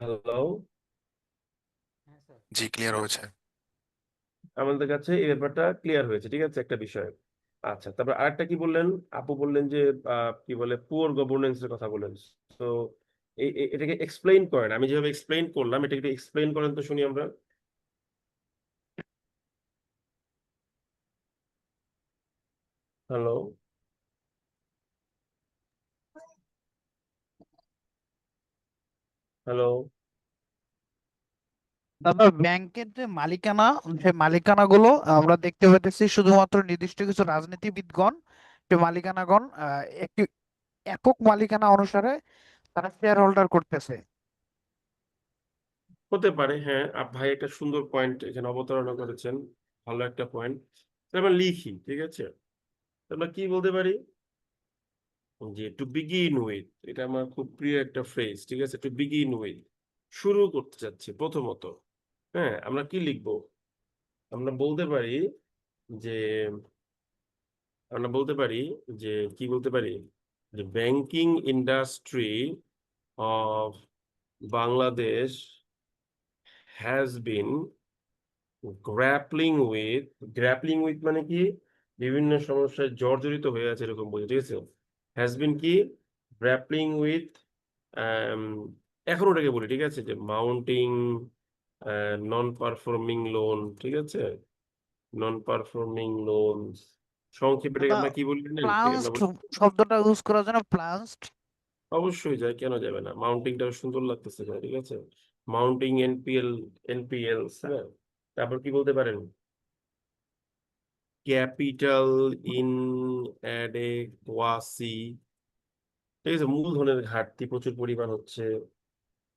Speaker 1: হ্যালো,
Speaker 5: জি, ক্লিয়ার হয়েছে।
Speaker 1: আমাদের কাছে এই ব্যাপারটা ক্লিয়ার হয়েছে, ঠিক আছে? একটা বিষয়। আচ্ছা, তারপর আরেকটা কি বললেন? আপু বললেন যে কি বলে পুয়ার গভর্নেন্স এর কথা বললেন। তো এটাকে এক্সপ্লেইন করেন, আমি যেভাবে এক্সপ্লেইন করলাম এটাকে একটু এক্সপ্লেইন করেন তো শুনি আমরা। হ্যালো, হ্যালো,
Speaker 9: দাদা ব্যাংকের যে মালিকানা, সেই মালিকানা গুলো আমরা দেখতে পাইতেছি শুধুমাত্র নির্দিষ্ট কিছু রাজনীতিবিদগণ, সে মালিকানাগণ একটি একক মালিকানা অনুসারে তারা শেয়ার হোল্ডার করতেছে।
Speaker 1: হতে পারে, হ্যাঁ। ভাই একটা সুন্দর পয়েন্ট এখানে অবতারণা করেছেন, ভালো একটা পয়েন্ট। আমরা লিখি, ঠিক আছে? আমরা কি বলতে পারি যে টু বিগিন উইথ, এটা আমার খুব প্রিয় একটা ফ্রেজ, ঠিক আছে? টু বিগিন উইথ, শুরু করতে যাচ্ছি প্রথমত। হ্যাঁ, আমরা কি লিখবো? আমরা বলতে পারি যে আমরা বলতে পারি যে কি বলতে পারি যে banking industry of Bangladesh has bin grappling with মানে কি, বিভিন্ন সমস্যায় জর্জরিত হয়ে আছে এরকম বলছে, ঠিক আছে? হ্যাজ বিন কি, গ্র্যাপলিং উইথ, এখন ওটাকে বলি, ঠিক আছে, যে মাউন্টিং নন পারফর্মিং লোন, ঠিক আছে? নন পারফর্মিং লোনস, সংক্ষেপে এটাকে
Speaker 9: দাদা
Speaker 1: আমরা কি বলি জানেন? এটাকে আমরা
Speaker 9: প্লান্সড
Speaker 1: বলি,
Speaker 9: শব্দটা ইউজ করা যায় না? প্লান্সড।
Speaker 1: অবশ্যই যায়, কেন যাবে না? মাউন্টিংটা সুন্দর লাগতেছে না, ঠিক আছে? মাউন্টিং এনপিএল, হ্যাঁ। তারপর কি বলতে পারেন? ক্যাপিটাল ইনঅ্যাডেকুয়াসি, ঠিক আছে, মূলধনের ঘাটতি প্রচুর পরিমাণ হচ্ছে।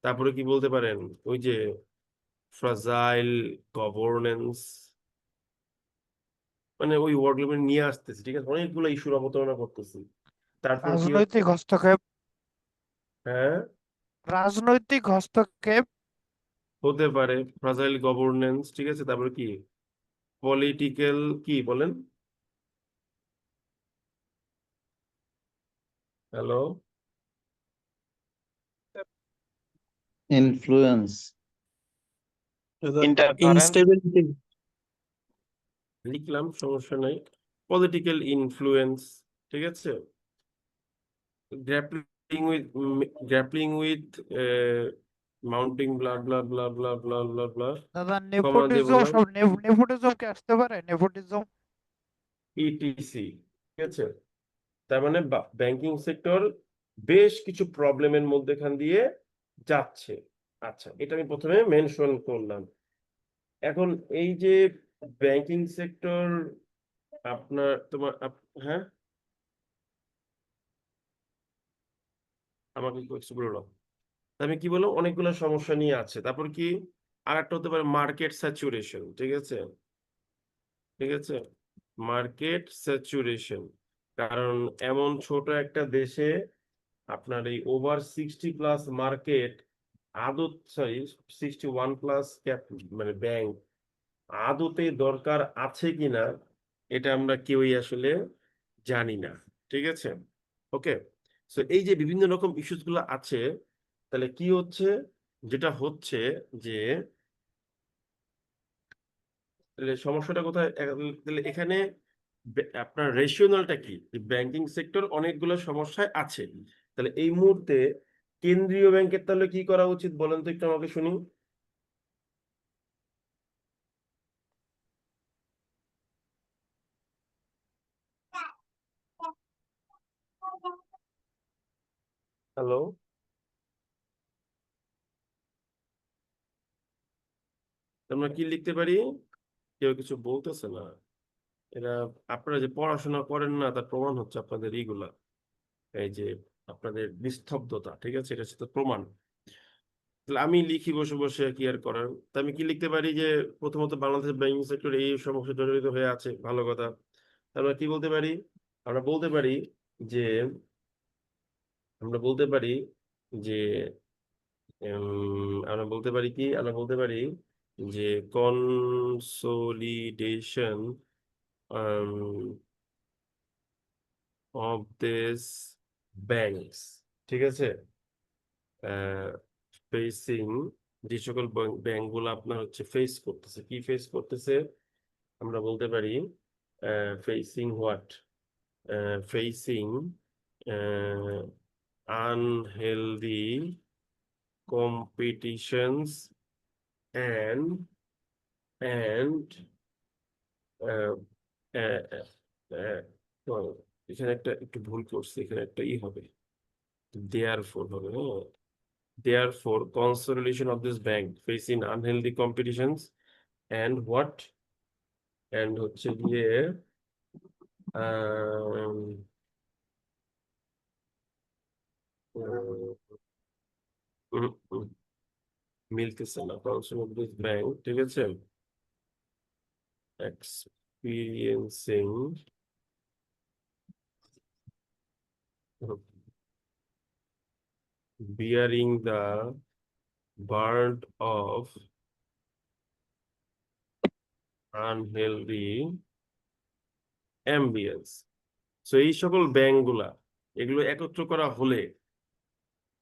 Speaker 1: তারপরে কি বলতে পারেন? ওই যে ফ্রাজাইল গভর্নেন্স, মানে ওই ওয়ার্ডগুলো নিয়ে আসতেছি, ঠিক আছে? অনেকগুলো ইস্যুর অবতারণা করতেছি। তারপর কি হচ্ছে?
Speaker 9: রাজনৈতিক হস্তক্ষেপ।
Speaker 1: হ্যাঁ,
Speaker 9: রাজনৈতিক হস্তক্ষেপ।
Speaker 1: হতে পারে ফ্রাজাইল গভর্নেন্স, ঠিক আছে? তারপরে কি পলিটিক্যাল, কি বলেন? Hello,
Speaker 2: influence.
Speaker 6: ইনস্টেবিলিটি।
Speaker 1: লিখলাম, সমস্যা নাই। পলিটিক্যাল ইনফ্লুয়েন্স, ঠিক আছে? গ্র্যাপলিং উইথ মাউন্টিং ব্লা ব্লা ব্লা ব্লা ব্লা ব্লা ব্লা,
Speaker 9: দাদা
Speaker 1: কমা দিয়ে
Speaker 9: নেপোটিজম,
Speaker 1: বললাম।
Speaker 9: সব নেপোটিজম কে আসতে পারে? নেপোটিজম।
Speaker 1: ইটিসি, ঠিক আছে? তার মানে ব্যাংকিং সেক্টর বেশ কিছু প্রবলেমের মধ্যেখান দিয়ে যাচ্ছে। আচ্ছা, এটা আমি প্রথমে মেনশন করলাম। এখন এই যে ব্যাংকিং সেক্টর আপনার হ্যাঁ, আমাকে কিছু বলো। আমি কি বললাম, অনেকগুলো সমস্যা নিয়ে আছে। তারপর কি আর একটা হতে পারে মার্কেট স্যাচুরেশন, ঠিক আছে? ঠিক আছে, মার্কেট স্যাচুরেশন। কারণ এমন ছোট একটা দেশে আপনার এই ওভার 60+ মার্কেট আদত, সরি 61+ মানে ব্যাংক আদতে দরকার আছে কিনা এটা আমরা কেউই আসলে জানি না, ঠিক আছে? ওকে, সো এই যে বিভিন্ন রকম ইস্যুস গুলো আছে, তাহলে কি হচ্ছে, যেটা হচ্ছে যে তাহলে সমস্যাটা কোথায়? তাহলে এখানে আপনার রেশিওনালটা কি? ব্যাংকিং সেক্টর অনেকগুলো সমস্যায় আছে। তাহলে এই মুহূর্তে কেন্দ্রীয় ব্যাংকের তাহলে কি করা উচিত বলেন তো একটু আমাকে শুনি। হ্যালো, আমরা কি লিখতে পারি? কেউ কিছু বলতেছে না। এরা, আপনারা যে পড়াশোনা করেন না তার প্রমাণ হচ্ছে আপনাদের এইগুলা, এই যে আপনাদের নিস্তব্ধতা, ঠিক আছে? এটা হচ্ছে তো প্রমাণ। তাহলে আমি লিখি বসে বসে, কি আর করার। তা আমি কি লিখতে পারি যে প্রথমত বাংলাদেশের ব্যাংকিং সেক্টর এই সমস্যা জড়িত হয়ে আছে, ভালো কথা। আমরা কি বলতে পারি? আমরা বলতে পারি যে আমরা বলতে পারি যে আমরা বলতে পারি কি, আমরা বলতে পারি যে কনসোলিডেশন অফ দিস ব্যাংকস, ঠিক আছে? ফেসিং, যে সকল ব্যাংকগুলো আপনার হচ্ছে ফেস করতেছে, কি ফেস করতেছে? আমরা বলতে পারি facing what, facing unhealthy competitions and uh, এখানে একটা একটু ভুল করছি, এখানে একটা হবে, therefore হবে, হ্যাঁ, therefore consolidation of this bank facing unhealthy competitions and what, and হচ্ছে গিয়ে আহ, উম, উম, মিলতেছে না, consolidation of this bank, ঠিক আছে, experiencing bearing the burden of unhealthy ambience. So এই সকল ব্যাংকগুলা, এগুলো একত্র করা হলে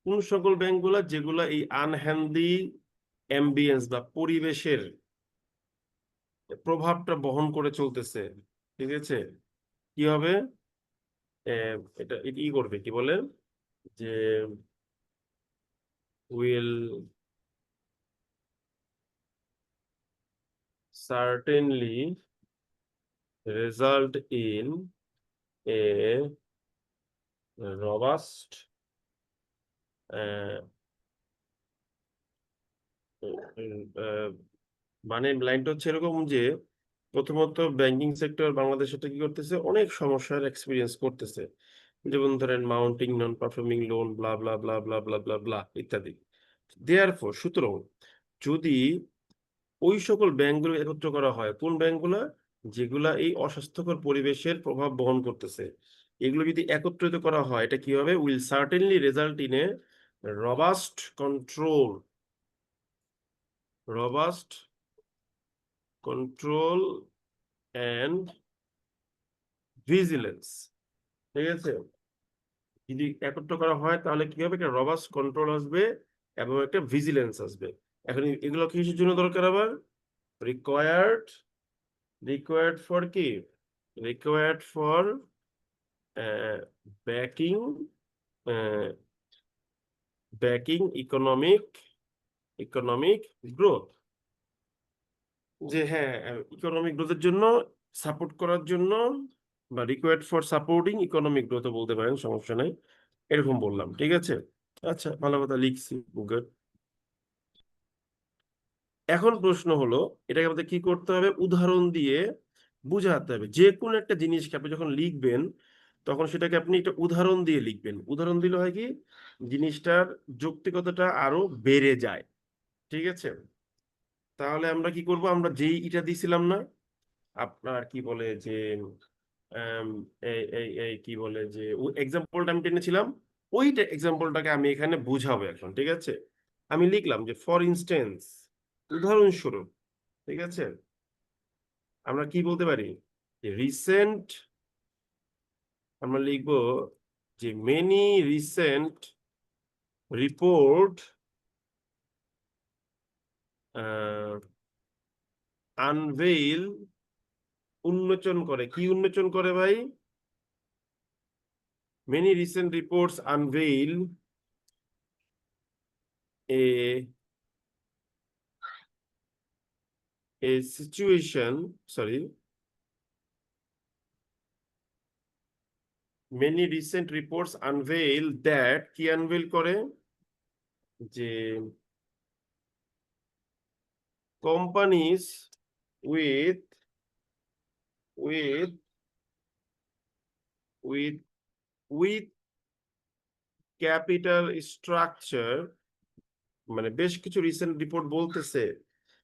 Speaker 1: কোন সকল ব্যাংকগুলা যেগুলা এই আনহেলদি অ্যাম্বিয়েন্স বা পরিবেশের প্রভাবটা বহন করে চলতেছে, ঠিক আছে, কি হবে? এটা ই করবে, কি বলে যে will certainly result in a robust মানে লাইনটা হচ্ছে এরকম যে প্রথমত ব্যাংকিং সেক্টর বাংলাদেশে কি করতেছে, অনেক সমস্যার এক্সপিরিয়েন্স করতেছে, যেমন ধরেন মাউন্টিং নন পারফর্মিং লোন, ব্লা ব্লা ব্লা ব্লা ব্লা ব্লা ব্লা ইত্যাদি। দেয়ারফর, সুতরাং যদি ওই সকল ব্যাংকগুলো একত্র করা হয়, কোন ব্যাংকগুলো? যেগুলা এই অস্বাস্থ্যকর পরিবেশের প্রভাব বহন করতেছে, এগুলো যদি একত্রিত করা হয়, এটা কি হবে? Will certainly result in a robust control, robust control and vigilance, ঠিক আছে? যদি একত্র করা হয় তাহলে কি হবে? একটা রবাস্ট কন্ট্রোল আসবে এবং একটা ভিজিলেন্স আসবে। এখন এগুলো কিসের জন্য দরকার আবার? রিকোয়ার্ড ফর কি? Required for backing economic growth, যে হ্যাঁ, ইকোনমিক গ্রোথের জন্য সাপোর্ট করার জন্য বা required for supporting economic growth বলতে পারেন, সমস্যা নাই, এরকম বললাম, ঠিক আছে। আচ্ছা, ভালো কথা, লিখছি, গুড। এখন প্রশ্ন হলো, এটাকে আমাদের কি করতে হবে, উদাহরণ দিয়ে বুঝাতে হবে। যে কোনো একটা জিনিসকে আপনি যখন লিখবেন তখন সেটাকে আপনি একটা উদাহরণ দিয়ে লিখবেন। উদাহরণ দিলে হয় কি, জিনিসটার যৌক্তিকতাটা আরো বেড়ে যায়, ঠিক আছে। তাহলে আমরা কি করব, আমরা যেই এটা দিছিলাম না, আপনার কি বলে যে আম, এই এই এই কি বলে যে এক্সাম্পলটা আমি টেনেছিলাম, ওইটা এক্সাম্পলটাকে আমি এখানে বুঝাবো এখন, ঠিক আছে। আমি লিখলাম যে ফর ইনস্টেন্স, উদাহরণস্বরূপ, ঠিক আছে। আমরা কি বলতে পারি, যে রিসেন্ট, আমরা লিখবো যে মেনি রিসেন্ট রিপোর্ট আনভেইল, উন্মোচন করে, কি উন্মোচন করে ভাই, many recent reports unveil a situation, sorry, many recent reports unveil that, কি unveil করে, যে companies with with with with capital structure, মানে বেশ কিছু রিসেন্ট রিপোর্ট বলতেছে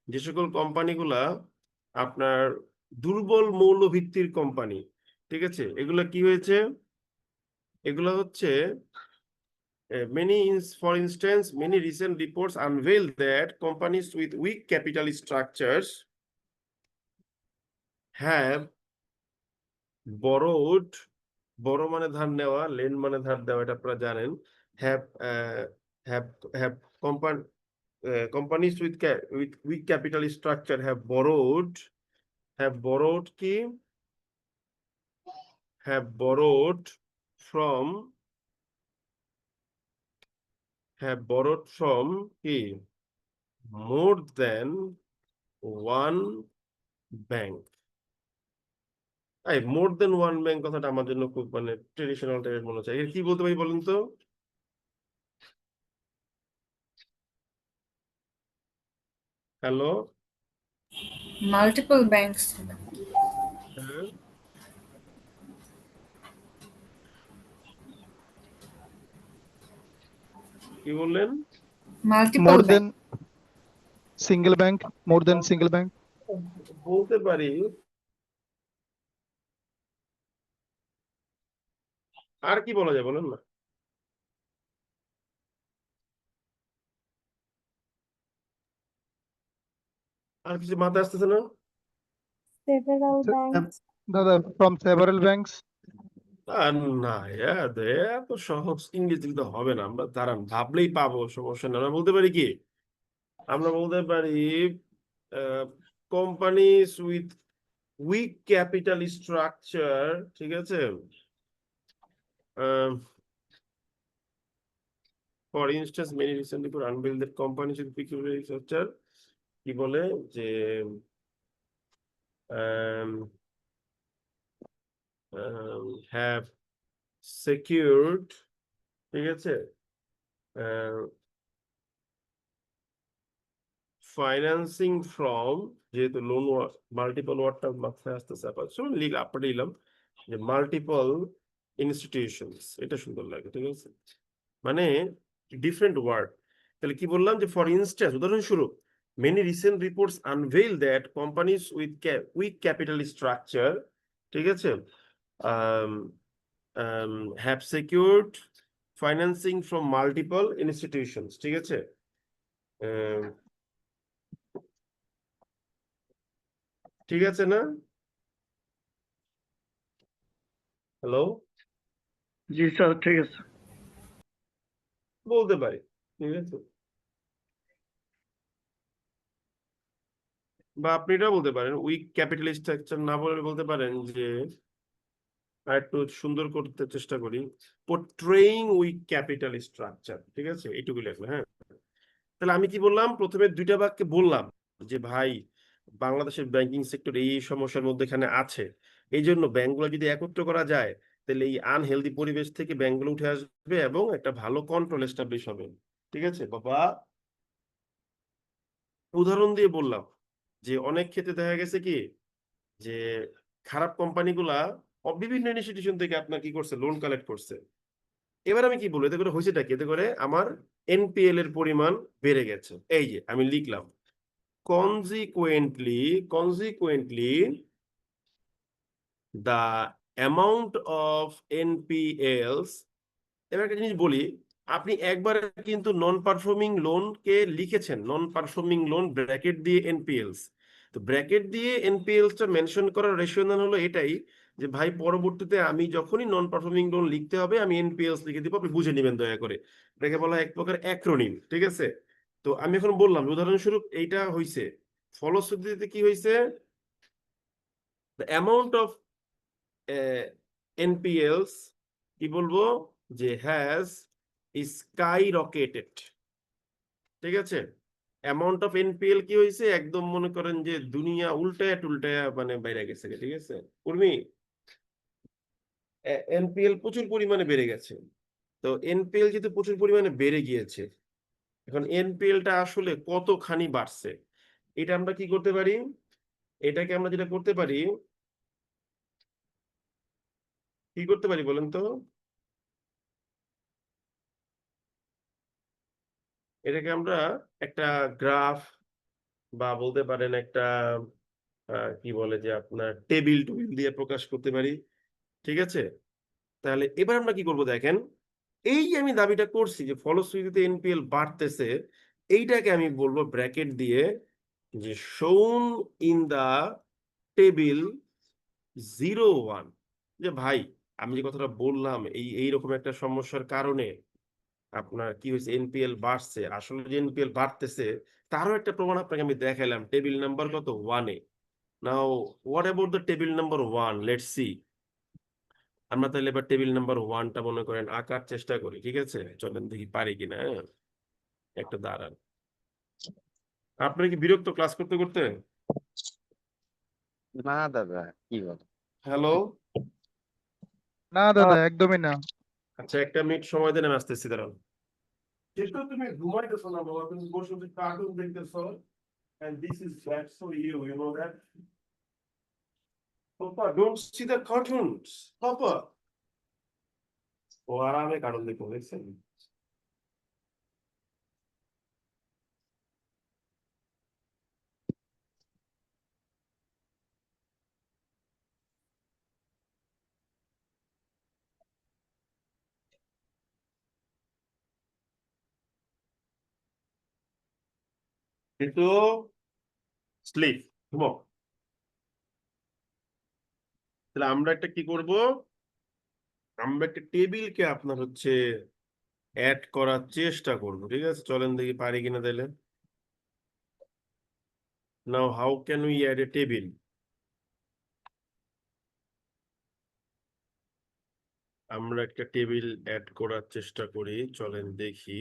Speaker 1: যে সকল কোম্পানিগুলা আপনার দুর্বল মৌলভিত্তির কোম্পানি, ঠিক আছে, এগুলা কি হয়েছে, এগুলা হচ্ছে for instance, many recent reports unveil that companies with weak capital structures have borrowed, বড় মানে ধার নেওয়া, লেন মানে ধার দেওয়া, এটা আপনারা জানেন, have have have company companies with weak capital structure have borrowed কি, have borrowed from কি, more than one bank। এই মোর দেন ওয়ান ব্যাংক কথাটা আমার জন্য খুব মানে ট্রেডিশনাল টাইপের মনে হচ্ছে। এর কি বলতে পারি বলেন তো? Hello,
Speaker 7: Multiple banks.
Speaker 1: কি বললেন?
Speaker 7: Multiple
Speaker 9: More
Speaker 7: banks.
Speaker 9: than single bank, more than single bank.
Speaker 1: বলতে পারি, আর কি বলা যায় বলেন না। আর কিছু মাথায় আসতেছে না?
Speaker 3: several banks,
Speaker 9: দাদা from several banks.
Speaker 1: আর না, এত সহজ ইংরেজি তো হবে না, আমরা দাঁড়ান ভাবলেই পাবো, সমস্যা না। আমরা বলতে পারি কি, আমরা বলতে পারি companies with weak capital structure, ঠিক আছে। For instance many recent report unveil that companies with weak capital structure, কি বলে যে হ্যাভ secured, ঠিক আছে, ফাইন্যান্সিং ফ্রম, যেহেতু লোন মাল্টিপল ওয়ার্ডটা মাথায় আসতেছে, আপনার নিলাম যে মাল্টিপল ইনস্টিটিউশনস, এটা সুন্দর লাগে, ঠিক আছে, মানে ডিফারেন্ট ওয়ার্ড। তাহলে কি বললাম, যে ফর ইনস্টেন্স, উদাহরণস্বরূপ, many recent reports unveil that companies with weak capital structure, ঠিক আছে, have secured financing from multiple institutions, ঠিক আছে। ঠিক আছে না? হ্যালো,
Speaker 4: জি স্যার, ঠিক আছে।
Speaker 1: বলতে পারি, ঠিক আছে, বা আপনি এটা বলতে পারেন, উইক ক্যাপিটাল স্ট্রাকচার না বলে বলতে পারেন যে, আর একটু সুন্দর করতে চেষ্টা করি, পোর্ট্রেইং উইক ক্যাপিটাল স্ট্রাকচার, ঠিক আছে, এইটুকু লিখবে। হ্যাঁ, তাহলে আমি কি বললাম, প্রথমে দুইটা বাক্যে বললাম যে ভাই বাংলাদেশের ব্যাংকিং সেক্টর এই সমস্যার মধ্যে এখানে আছে। এই জন্য ব্যাংকগুলো যদি একত্র করা যায় তাহলে এই আনহেলদি পরিবেশ থেকে ব্যাংকগুলো উঠে আসবে এবং একটা ভালো কন্ট্রোল এস্টাবলিশ হবে। ঠিক আছে বাবা, উদাহরণ দিয়ে বললাম যে অনেক ক্ষেত্রে দেখা গেছে কি যে খারাপ কোম্পানিগুলা বিভিন্ন ইনস্টিটিউশন থেকে আপনার কি করছে, লোন কালেক্ট করছে। এবার আমি কি বলবো, এতে করে হয়েছেটা কি, এতে করে আমার এনপিএল এর পরিমাণ বেড়ে গেছে। এই যে আমি লিখলাম consequently the amount of NPLs। এবার একটা জিনিস বলি, আপনি একবার কিন্তু নন পারফর্মিং লোনকে লিখেছেন, নন পারফর্মিং লোন ব্র্যাকেট দিয়ে এনপিএলস। তো ব্র্যাকেট দিয়ে এনপিএলসটা মেনশন করার রেশনাল হলো এটাই যে ভাই পরবর্তীতে আমি যখনই নন পারফর্মিং লোন লিখতে হবে আমি এনপিএলস লিখে দিব, আপনি বুঝে নেবেন দয়া করে। এটাকে বলা হয় এক প্রকার অ্যাক্রোনিম। ঠিক আছে, তো আমি এখন বললাম উদাহরণস্বরূপ এইটা হইছে, ফলশ্রুতিতে কি হয়েছে, দ্য অ্যামাউন্ট অফ NPLs কি বলবো যে হ্যাজ স্কাই রকেটেড। ঠিক আছে, অ্যামাউন্ট অফ এনপিএল কি হয়েছে, একদম মনে করেন যে দুনিয়া উল্টায়া টুলটায়া মানে বাইরে গেছে। ঠিক আছে উর্মি, এনপিএল প্রচুর পরিমাণে বেড়ে গেছে। তো এনপিএল যেহেতু প্রচুর পরিমাণে বেড়ে গিয়েছে, এখন এনপিএলটা আসলে কতখানি বাড়ছে এটা আমরা কি করতে পারি, এটাকে আমরা যেটা করতে পারি, কি করতে পারি বলেন তো, এটাকে আমরা একটা গ্রাফ বা বলতে পারেন একটা কি বলে যে আপনার টেবিল টুবিল দিয়ে প্রকাশ করতে পারি। ঠিক আছে, তাহলে এবার আমরা কি করব দেখেন, এই যে আমি দাবিটা করছি যে ফলশ্রুতিতে এনপিএল বাড়তেছে, এইটাকে আমি বলবো ব্র্যাকেট দিয়ে যে শোন ইন দা টেবিল 01, যে ভাই আমি যে কথাটা বললাম এইরকম একটা সমস্যার কারণে আপনার কি হয়েছে, এনপিএল বাড়ছে। আসলে যে এনপিএল বাড়তেছে তারও একটা প্রমাণ আপনাকে আমি দেখাইলাম, টেবিল নাম্বার কত 1-এ। Now what about the table number 1, let's see. আমরা তাহলে এবার টেবিল নাম্বার 1টা মনে করেন আঁকার চেষ্টা করি। ঠিক আছে, চলেন দেখি পারি কিনা। হ্যাঁ, একটা দাঁড়ান, আপনার কি বিরক্ত ক্লাস করতে করতে?
Speaker 6: না দাদা, কি বল?
Speaker 1: হ্যালো,
Speaker 9: না দাদা, একদমই না।
Speaker 1: আচ্ছা একটা মিনিট সময় দেন, আমি আসতেছি, দাঁড়ান। যেহেতু তুমি ঘুমাইতেছো না বাবা, তুমি বসে বসে কার্টুন দেখতেছো, and this is bad for you, you know that? Papa, don't see the cartoons, Papa. ও আরামে কার্টুন দেখো, দেখছেন? কিন্তু স্লিপ, ঘুমো। তাহলে আমরা একটা কি করব, আমরা একটা টেবিলকে আপনার হচ্ছে অ্যাড করার চেষ্টা করব। ঠিক আছে, চলেন দেখি পারি কিনা তাহলে। Now how can we add a table? আমরা একটা টেবিল অ্যাড করার চেষ্টা করি, চলেন দেখি।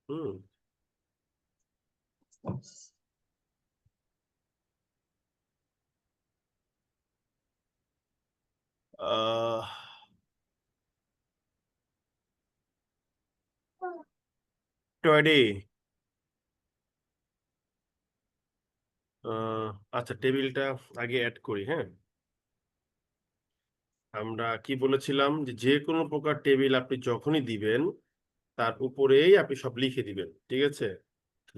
Speaker 1: হুম, আহ টয়ডে, আচ্ছা টেবিলটা আগে অ্যাড করি। হ্যাঁ, আমরা কি বলেছিলাম যে যে কোনো প্রকার টেবিল আপনি যখনই দিবেন তার উপরেই আপনি সব লিখে দিবেন। ঠিক আছে,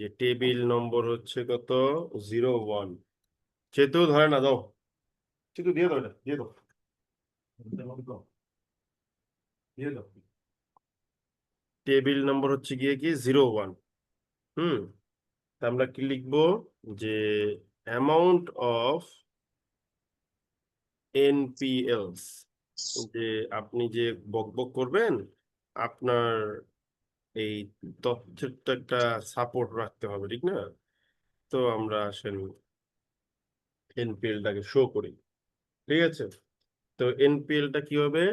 Speaker 1: যে টেবিল নম্বর হচ্ছে কত 01, সেহেতু ধরে না, দাও সেহেতু দিয়ে দাও, এটা দিয়ে দাও, দিয়ে দাও। টেবিল নম্বর হচ্ছে গিয়ে কি 01। হুম, তা আমরা কি লিখবো যে অ্যামাউন্ট অফ এনপিএলস, যে আপনি যে বকবক করবেন আপনার এই তথ্যের তো একটা সাপোর্ট রাখতে হবে, ঠিক না? তো আমরা আসলে এনপিএলটাকে শো করি। ঠিক আছে, তো এনপিএলটা কি হবে,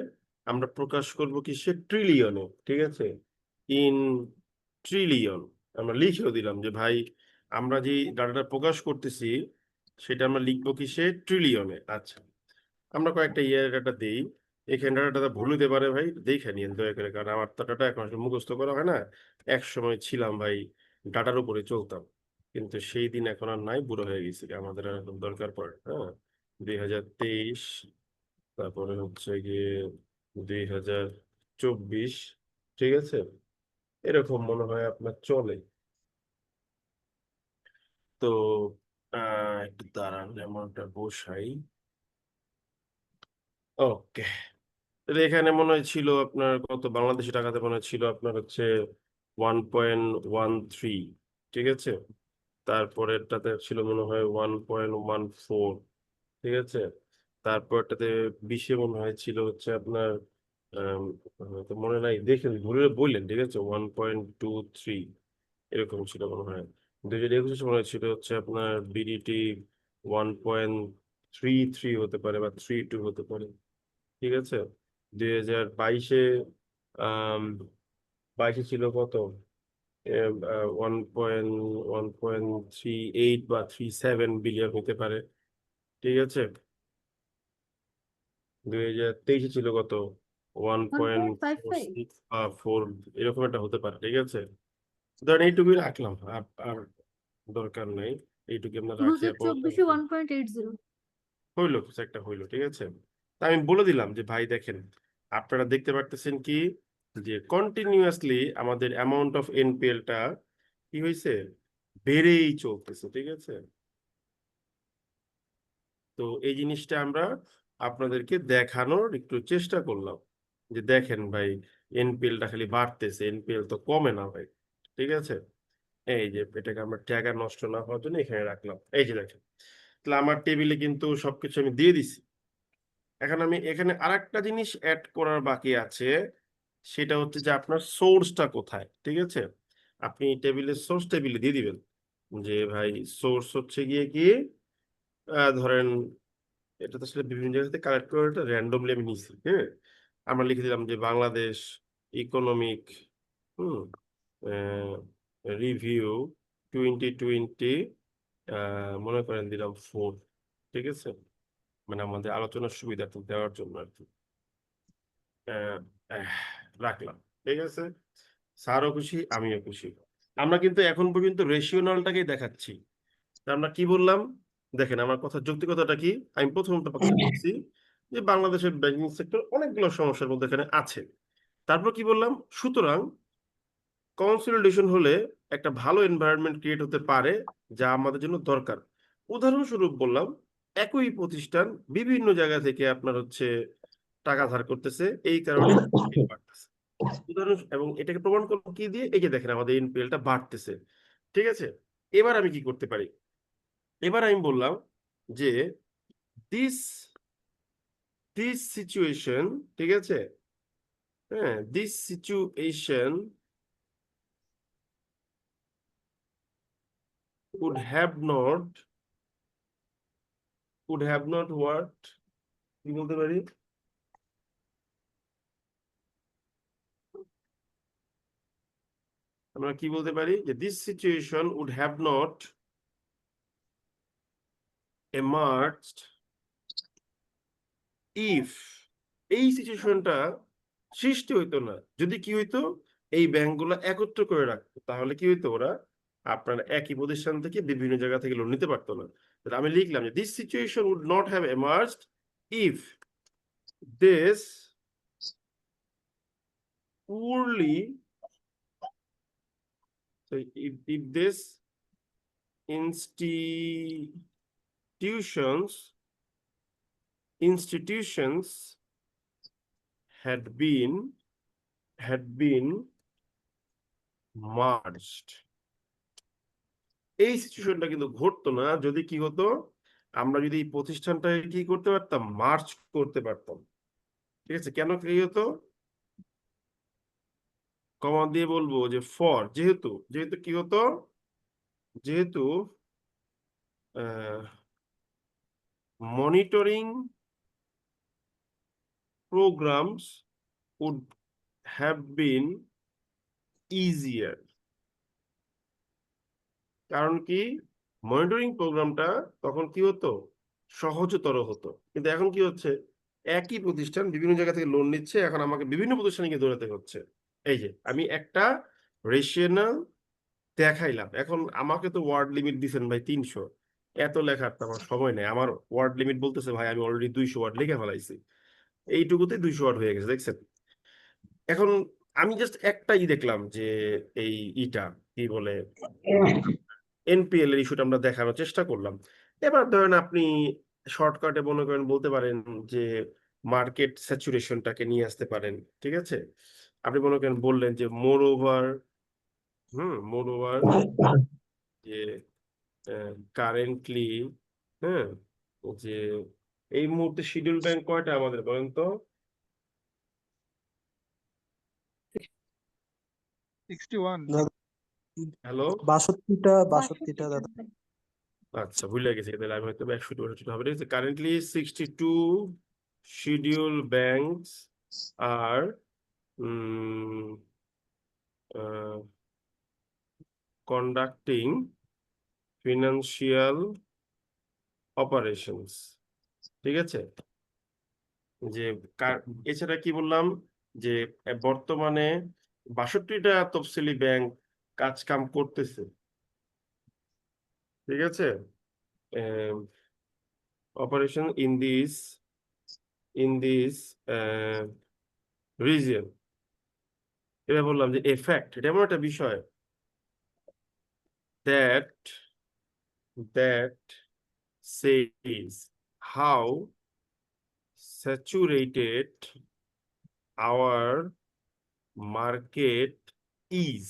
Speaker 1: আমরা প্রকাশ করব কি সে ট্রিলিয়নে। ঠিক আছে, ইন ট্রিলিয়ন। আমরা লিখেও দিলাম যে ভাই আমরা যে ডাটাটা প্রকাশ করতেছি সেটা আমরা লিখবো কিসে? ট্রিলিয়নে। আচ্ছা, আমরা কয়েকটা ইয়ার ডাটা দিই। এখানে ডাটা ভুল হতে পারে ভাই, দেখে নিন দয়া করে, কারণ আমার তো ডাটা এখন আসলে মুখস্থ করা হয় না। এক সময় ছিলাম ভাই, ডাটার উপরে চলতাম, কিন্তু সেই দিন এখন আর নাই, বুড়ো হয়ে গেছি, আমাদের আর এখন দরকার পড়ে। হ্যাঁ, 2023, তারপরে হচ্ছে গিয়ে 2024, ঠিক আছে, এরকম মনে হয় আপনার চলে। তো একটু দাঁড়ান, এমনটা বসাই। ওকে, তাহলে এখানে মনে হয় ছিল আপনার কত বাংলাদেশি টাকাতে, মনে হয় ছিল আপনার হচ্ছে 1.13, ঠিক আছে। তারপরেরটাতে ছিল মনে হয় 1.14, ঠিক আছে। তারপরটাতে 20-এ মনে হয় ছিল হচ্ছে আপনার আম, হয়তো মনে নাই, দেখেন ভুলে বললেন, ঠিক আছে, 1.23 এরকম ছিল মনে হয়। 2021 মনে হয় ছিল হচ্ছে আপনার বিডিটি 1.33 হতে পারে, বা 32 হতে পারে, ঠিক আছে। 2022-এ আম, 22-এ ছিল কত? 1.38 বা 37 বিলিয়ন হতে পারে, ঠিক আছে। 2023-এ ছিল কত?
Speaker 8: 1.55
Speaker 1: 1.46 বা 4, এরকম একটা হতে পারে, ঠিক আছে। ধরেন এইটুকুই রাখলাম, আর আর দরকার নাই, এইটুকু আমরা রাখি আপাতত।
Speaker 8: 2024-এ 1.80
Speaker 1: হইলো, কিছু একটা হইলো, ঠিক আছে। তা আমি বলে দিলাম যে ভাই দেখেন, আপনারা দেখতে পারতেছেন কি, যে কন্টিনিউয়াসলি আমাদের অ্যামাউন্ট অফ এনপিএলটা কি হয়েছে, বেড়েই চলতেছে, ঠিক আছে। তো এই জিনিসটা আমরা আপনাদেরকে দেখানোর একটু চেষ্টা করলাম, যে দেখেন ভাই, এনপিএলটা খালি বাড়তেছে, এনপিএল তো কমে না ভাই, ঠিক আছে। এই যে এটাকে আমরা টাকা নষ্ট না হওয়ার জন্য এখানে রাখলাম, এই যে দেখেন, তাহলে আমার টেবিলে কিন্তু সবকিছু আমি দিয়ে দিছি। এখন আমি এখানে আরেকটা জিনিস অ্যাড করার বাকি আছে, সেটা হচ্ছে যে আপনার সোর্সটা কোথায়, ঠিক আছে। আপনি টেবিলের সোর্স টেবিলে দিয়ে দিবেন যে ভাই সোর্স হচ্ছে গিয়ে কি, ধরেন এটা তো আসলে বিভিন্ন জায়গা থেকে কালেক্ট করে, এটা র্যান্ডমলি আমি নিছি, হ্যাঁ। আমরা লিখে দিলাম যে বাংলাদেশ ইকোনমিক রিভিউ 2020, মনে করেন দিলাম 4, ঠিক আছে, মানে আমাদের আলোচনার সুবিধার্থে দেওয়ার জন্য আর কি। আহ, আহ, রাখলাম, ঠিক আছে। স্যারও খুশি, আমিও খুশি। আমরা কিন্তু এখন পর্যন্ত রেশিওনালটাকেই দেখাচ্ছি। তা আমরা কি বললাম, দেখেন আমার কথা যৌক্তিকতাটা কি। আমি প্রথমটা পক্ষে বলছি যে বাংলাদেশের ব্যাংকিং সেক্টর অনেকগুলো সমস্যার মধ্যে এখানে আছে। তারপর কি বললাম, সুতরাং কনসলিডেশন হলে একটা ভালো এনভায়রনমেন্ট ক্রিয়েট হতে পারে, যা আমাদের জন্য দরকার। উদাহরণস্বরূপ বললাম, একই প্রতিষ্ঠান বিভিন্ন জায়গা থেকে আপনার হচ্ছে টাকা ধার করতেছে, এই কারণে NPL বাড়তেছে। উদাহরণ, এবং এটাকে প্রমাণ করবো কি দিয়ে, এই যে দেখেন আমাদের এনপিএলটা বাড়তেছে, ঠিক আছে। এবার আমি কি করতে পারি, এবার আমি বললাম যে দিস দিস সিচুয়েশন, ঠিক আছে, হ্যাঁ, this situation would have not what, কি বলতে পারি, আমরা কি বলতে পারি, যে this situation would have not emerged if, এই সিচুয়েশনটা সৃষ্টি হইতো না যদি কি হইতো, এই ব্যাংকগুলো একত্র করে রাখতো, তাহলে কি হইতো, ওরা আপনার একই প্রতিষ্ঠান থেকে বিভিন্ন জায়গা থেকে লোন নিতে পারতো না। তাহলে আমি লিখলাম যে this situation would not have emerged if this poorly, so if this institutions had been merged, এই সিচুয়েশনটা কিন্তু ঘটতো না যদি কি হতো, আমরা যদি এই প্রতিষ্ঠানটাকে কি করতে পারতাম, মার্চ করতে পারতাম, ঠিক আছে। কেন কি হতো, কমা দিয়ে বলবো যে ফর, যেহেতু যেহেতু কি হতো, যেহেতু monitoring programs would have been easier, কারণ কি, মনিটরিং প্রোগ্রামটা তখন কি হতো, সহজতর হতো। কিন্তু এখন কি হচ্ছে, একই প্রতিষ্ঠান বিভিন্ন জায়গা থেকে লোন নিচ্ছে, এখন আমাকে বিভিন্ন প্রতিষ্ঠানে গিয়ে দৌড়াতে হচ্ছে। এই যে আমি একটা রেশিওনাল দেখাইলাম, এখন আমাকে তো ওয়ার্ড লিমিট দিছেন ভাই 300, এত লেখার তো আমার সময় নেই। আমার ওয়ার্ড লিমিট বলতেছে ভাই আমি অলরেডি 200 ওয়ার্ড লিখে ফেলাইছি, এইটুকুতে 200 ওয়ার্ড হয়ে গেছে, দেখছেন। এখন আমি জাস্ট একটাই দেখলাম যে এই কি বলে এনপিএল এর ইস্যুটা আমরা দেখানোর চেষ্টা করলাম। এবার ধরেন আপনি শর্টকাটে মনে করেন বলতে পারেন যে মার্কেট স্যাচুরেশনটাকে নিয়ে আসতে পারেন, ঠিক আছে। আপনি মনে করেন বললেন যে মোর ওভার যে কারেন্টলি, হ্যাঁ, যে এই মুহূর্তে শিডিউল ব্যাংক কয়টা আমাদের বলেন তো?
Speaker 4: 61।
Speaker 1: হ্যালো,
Speaker 10: 62টা দাদা।
Speaker 1: আচ্ছা ভুলে গেছি, তাহলে আমি হয়তো 61 হবে। ঠিক আছে, কারেন্টলি 62 শিডিউল ব্যাংকস আর কন্ডাক্টিং ফিনান্সিয়াল অপারেশনস, ঠিক আছে। যে এছাড়া কি বললাম, যে বর্তমানে 62টা তফসিলি ব্যাংক কাজ কাম করতেছে, ঠিক আছে। Operation in this region. এবার বললাম যে এফেক্ট, এটা এমন একটা বিষয় that says how saturated our market is,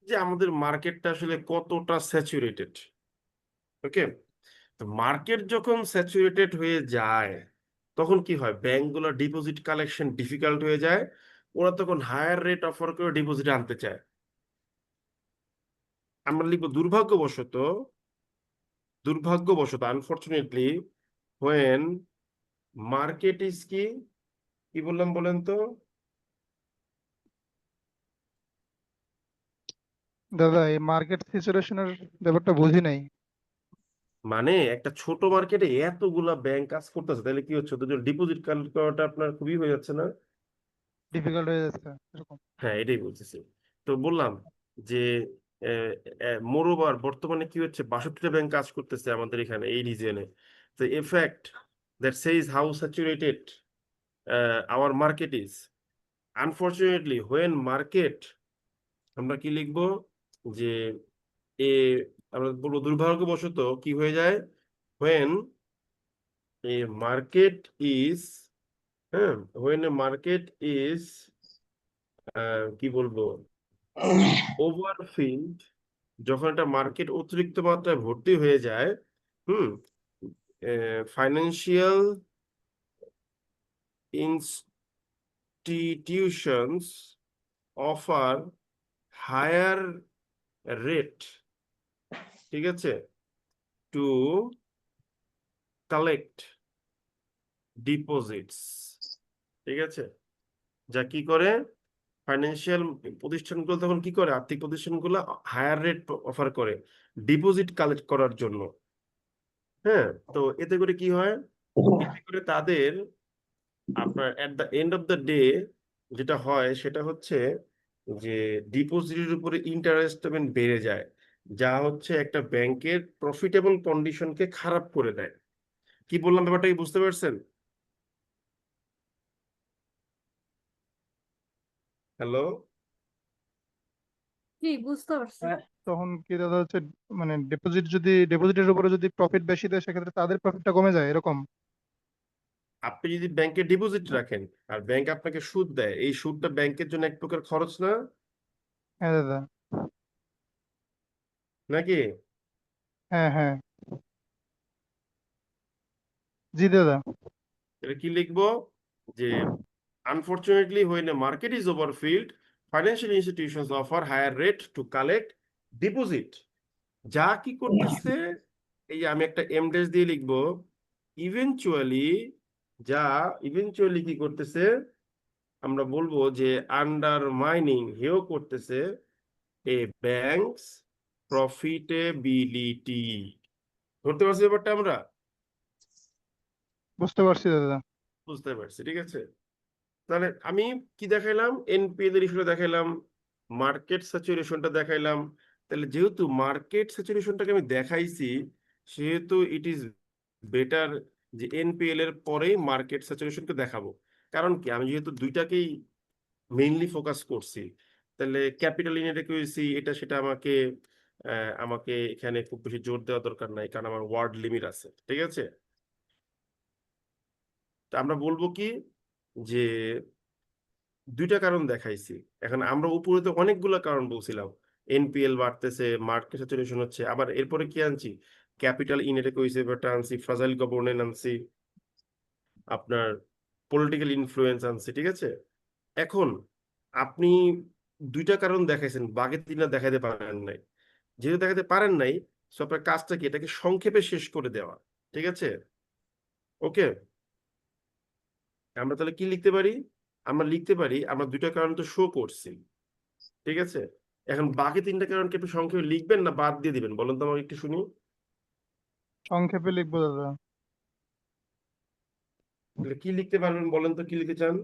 Speaker 1: যে আমাদের মার্কেটটা আসলে কতটা স্যাচুরেটেড। ওকে, তো মার্কেট যখন স্যাচুরেটেড হয়ে যায় তখন কি হয়, ব্যাংকগুলো ডিপোজিট কালেকশন ডিফিকাল্ট হয়ে যায়, ওরা তখন হায়ার রেট অফার করে ডিপোজিট আনতে চায়। আমরা লিখবো দুর্ভাগ্যবশত আনফরচুনেটলি হোয়েন মার্কেট ইজ কি বললাম বলেন তো?
Speaker 4: দাদা এই মার্কেট সিচুয়েশনের ব্যাপারটা বুঝি নাই।
Speaker 1: মানে একটা ছোট মার্কেটে এতগুলা ব্যাংক কাজ করতেছে, তাহলে কি হচ্ছে, দুজন ডিপোজিট কালেক্ট করাটা আপনার খুবই হয়ে যাচ্ছে না?
Speaker 4: ডিফিকাল্ট হয়ে যাচ্ছে এরকম।
Speaker 1: হ্যাঁ, এটাই বলতেছি। তো বললাম যে মোরওভার বর্তমানে কি হচ্ছে, 62টা ব্যাংক কাজ করতেছে আমাদের এখানে এই রিজিয়নে। তো effect that সেইজ how saturated our market is. Unfortunately when market, আমরা কি লিখবো, যে এ আমরা বলবো দুর্ভাগ্যবশত কি হয়ে যায়, হোয়েন এ মার্কেট ইজ, হ্যাঁ, হোয়েন এ মার্কেট ইজ কি বলবো, ওভারফিল্ড, যখন একটা মার্কেট অতিরিক্ত মাত্রায় ভর্তি হয়ে যায়, financial institutions offer higher rate, ঠিক আছে, টু কালেক্ট ডিপোজিটস, ঠিক আছে। যা কি করে, ফাইন্যান্সিয়াল প্রতিষ্ঠানগুলো তখন কি করে, আর্থিক প্রতিষ্ঠানগুলো হায়ার রেট অফার করে ডিপোজিট কালেক্ট করার জন্য। হ্যাঁ, তো এতে করে কি হয়, এতে করে তাদের আপনার at the end of the day যেটা হয় সেটা হচ্ছে যে ডিপোজিটের উপরে ইন্টারেস্ট পেমেন্ট বেড়ে যায়, যা হচ্ছে একটা ব্যাংকের প্রফিটেবল কন্ডিশনকে খারাপ করে দেয়। কি বললাম ব্যাপারটা কি বুঝতে পারছেন? হ্যালো,
Speaker 8: জি বুঝতে পারছি।
Speaker 4: তখন কি দাদা হচ্ছে মানে ডিপোজিটের উপরে যদি প্রফিট বেশি দেয় সেক্ষেত্রে তাদের প্রফিটটা কমে যায় এরকম।
Speaker 1: আপনি যদি ব্যাংকে ডিপোজিট রাখেন আর ব্যাংক আপনাকে সুদ দেয়, এই সুদটা ব্যাংকের জন্য এক প্রকার খরচ না,
Speaker 4: হ্যাঁ দাদা।
Speaker 1: নাকি?
Speaker 4: হ্যাঁ হ্যাঁ। জি দাদা।
Speaker 1: এটা কি লিখবো, যে unfortunately when a market is overfilled, financial institutions offer higher rate to collect deposit। যা কি করতেছে, এই যে আমি একটা এম ড্যাশ দিয়ে লিখবো, ইভেনচুয়ালি কি করতেছে, আমরা বলবো যে আন্ডারমাইনিং, হেও করতেছে এ ব্যাংকস প্রফিটেবিলিটি। ধরতে পারছি ব্যাপারটা আমরা?
Speaker 4: বুঝতে পারছি দাদা।
Speaker 1: বুঝতে পারছি, ঠিক আছে। তাহলে আমি কি দেখাইলাম? এনপিএল এর ইস্যুটা দেখাইলাম, মার্কেট স্যাচুরেশনটা দেখাইলাম। তাহলে যেহেতু মার্কেট স্যাচুরেশনটাকে আমি দেখাইছি, সেহেতু ইট ইজ বেটার যে এনপিএল এর পরেই মার্কেট স্যাচুরেশনকে দেখাবো। কারণ কি, আমি যেহেতু দুইটাকেই মেইনলি ফোকাস করছি, তাহলে ক্যাপিটাল ইনএডেকুয়েসি এটা সেটা আমাকে এখানে খুব বেশি জোর দেওয়া দরকার নাই, কারণ আমার ওয়ার্ড লিমিট আছে, ঠিক আছে। তা আমরা বলবো কি যে দুইটা কারণ দেখাইছি। এখন আমরা উপরে তো অনেকগুলো কারণ বলছিলাম, এনপিএল বাড়তেছে, মার্কেট স্যাচুরেশন হচ্ছে, আবার এরপরে কি আনছি? ক্যাপিটাল ইনএডেকুয়েসি ব্যাপারটা আনছি, ফ্রাজাইল গভর্নেন্স আনছি, আপনার পলিটিক্যাল ইনফ্লুয়েন্স আনছি, ঠিক আছে। এখন আপনি দুইটা কারণ দেখাইছেন, বাকি তিনটা দেখাতে পারেন নাই। যেহেতু দেখাতে পারেন নাই, সো আপনার কাজটা কি, এটাকে সংক্ষেপে শেষ করে দেওয়া, ঠিক আছে। ওকে, আমরা তাহলে কি লিখতে পারি? আমরা লিখতে পারি আমরা দুইটা কারণ তো শো করছি, ঠিক আছে। এখন বাকি তিনটা কারণকে আপনি সংক্ষেপে লিখবেন না বাদ দিয়ে দিবেন, বলেন তো আমাকে একটু শুনি।
Speaker 4: সংক্ষেপে লিখবো দাদা।
Speaker 1: তাহলে কি লিখতে পারবেন বলেন তো, কি লিখতে চান?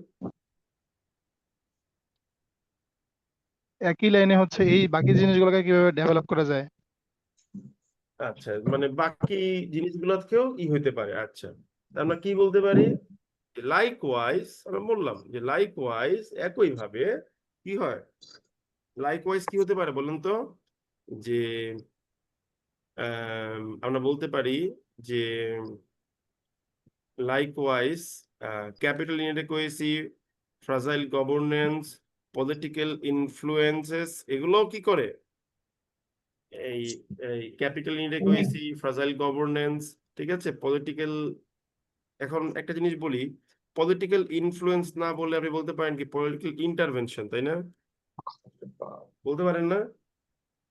Speaker 4: একই লাইনে হচ্ছে এই বাকি জিনিসগুলোকে কিভাবে ডেভেলপ করা যায়।
Speaker 1: আচ্ছা, মানে বাকি জিনিসগুলোকেও হইতে পারে। আচ্ছা, আমরা কি বলতে পারি? লাইকওয়াইজ, আমরা বললাম যে লাইকওয়াইজ একইভাবে কি হয়, লাইকওয়াইজ কি হতে পারে বলেন তো? যে আমরা বলতে পারি যে likewise capital inadequacy, fragile governance, political influences, এগুলো কি করে? এই ক্যাপিটাল ইনএডেকুয়েসি, ফ্রাজাইল গভর্নেন্স, ঠিক আছে, পলিটিক্যাল। এখন একটা জিনিস বলি, পলিটিক্যাল ইনফ্লুয়েন্স না বলে আপনি বলতে পারেন কি পলিটিক্যাল ইন্টারভেনশন, তাই না? বলতে পারেন না?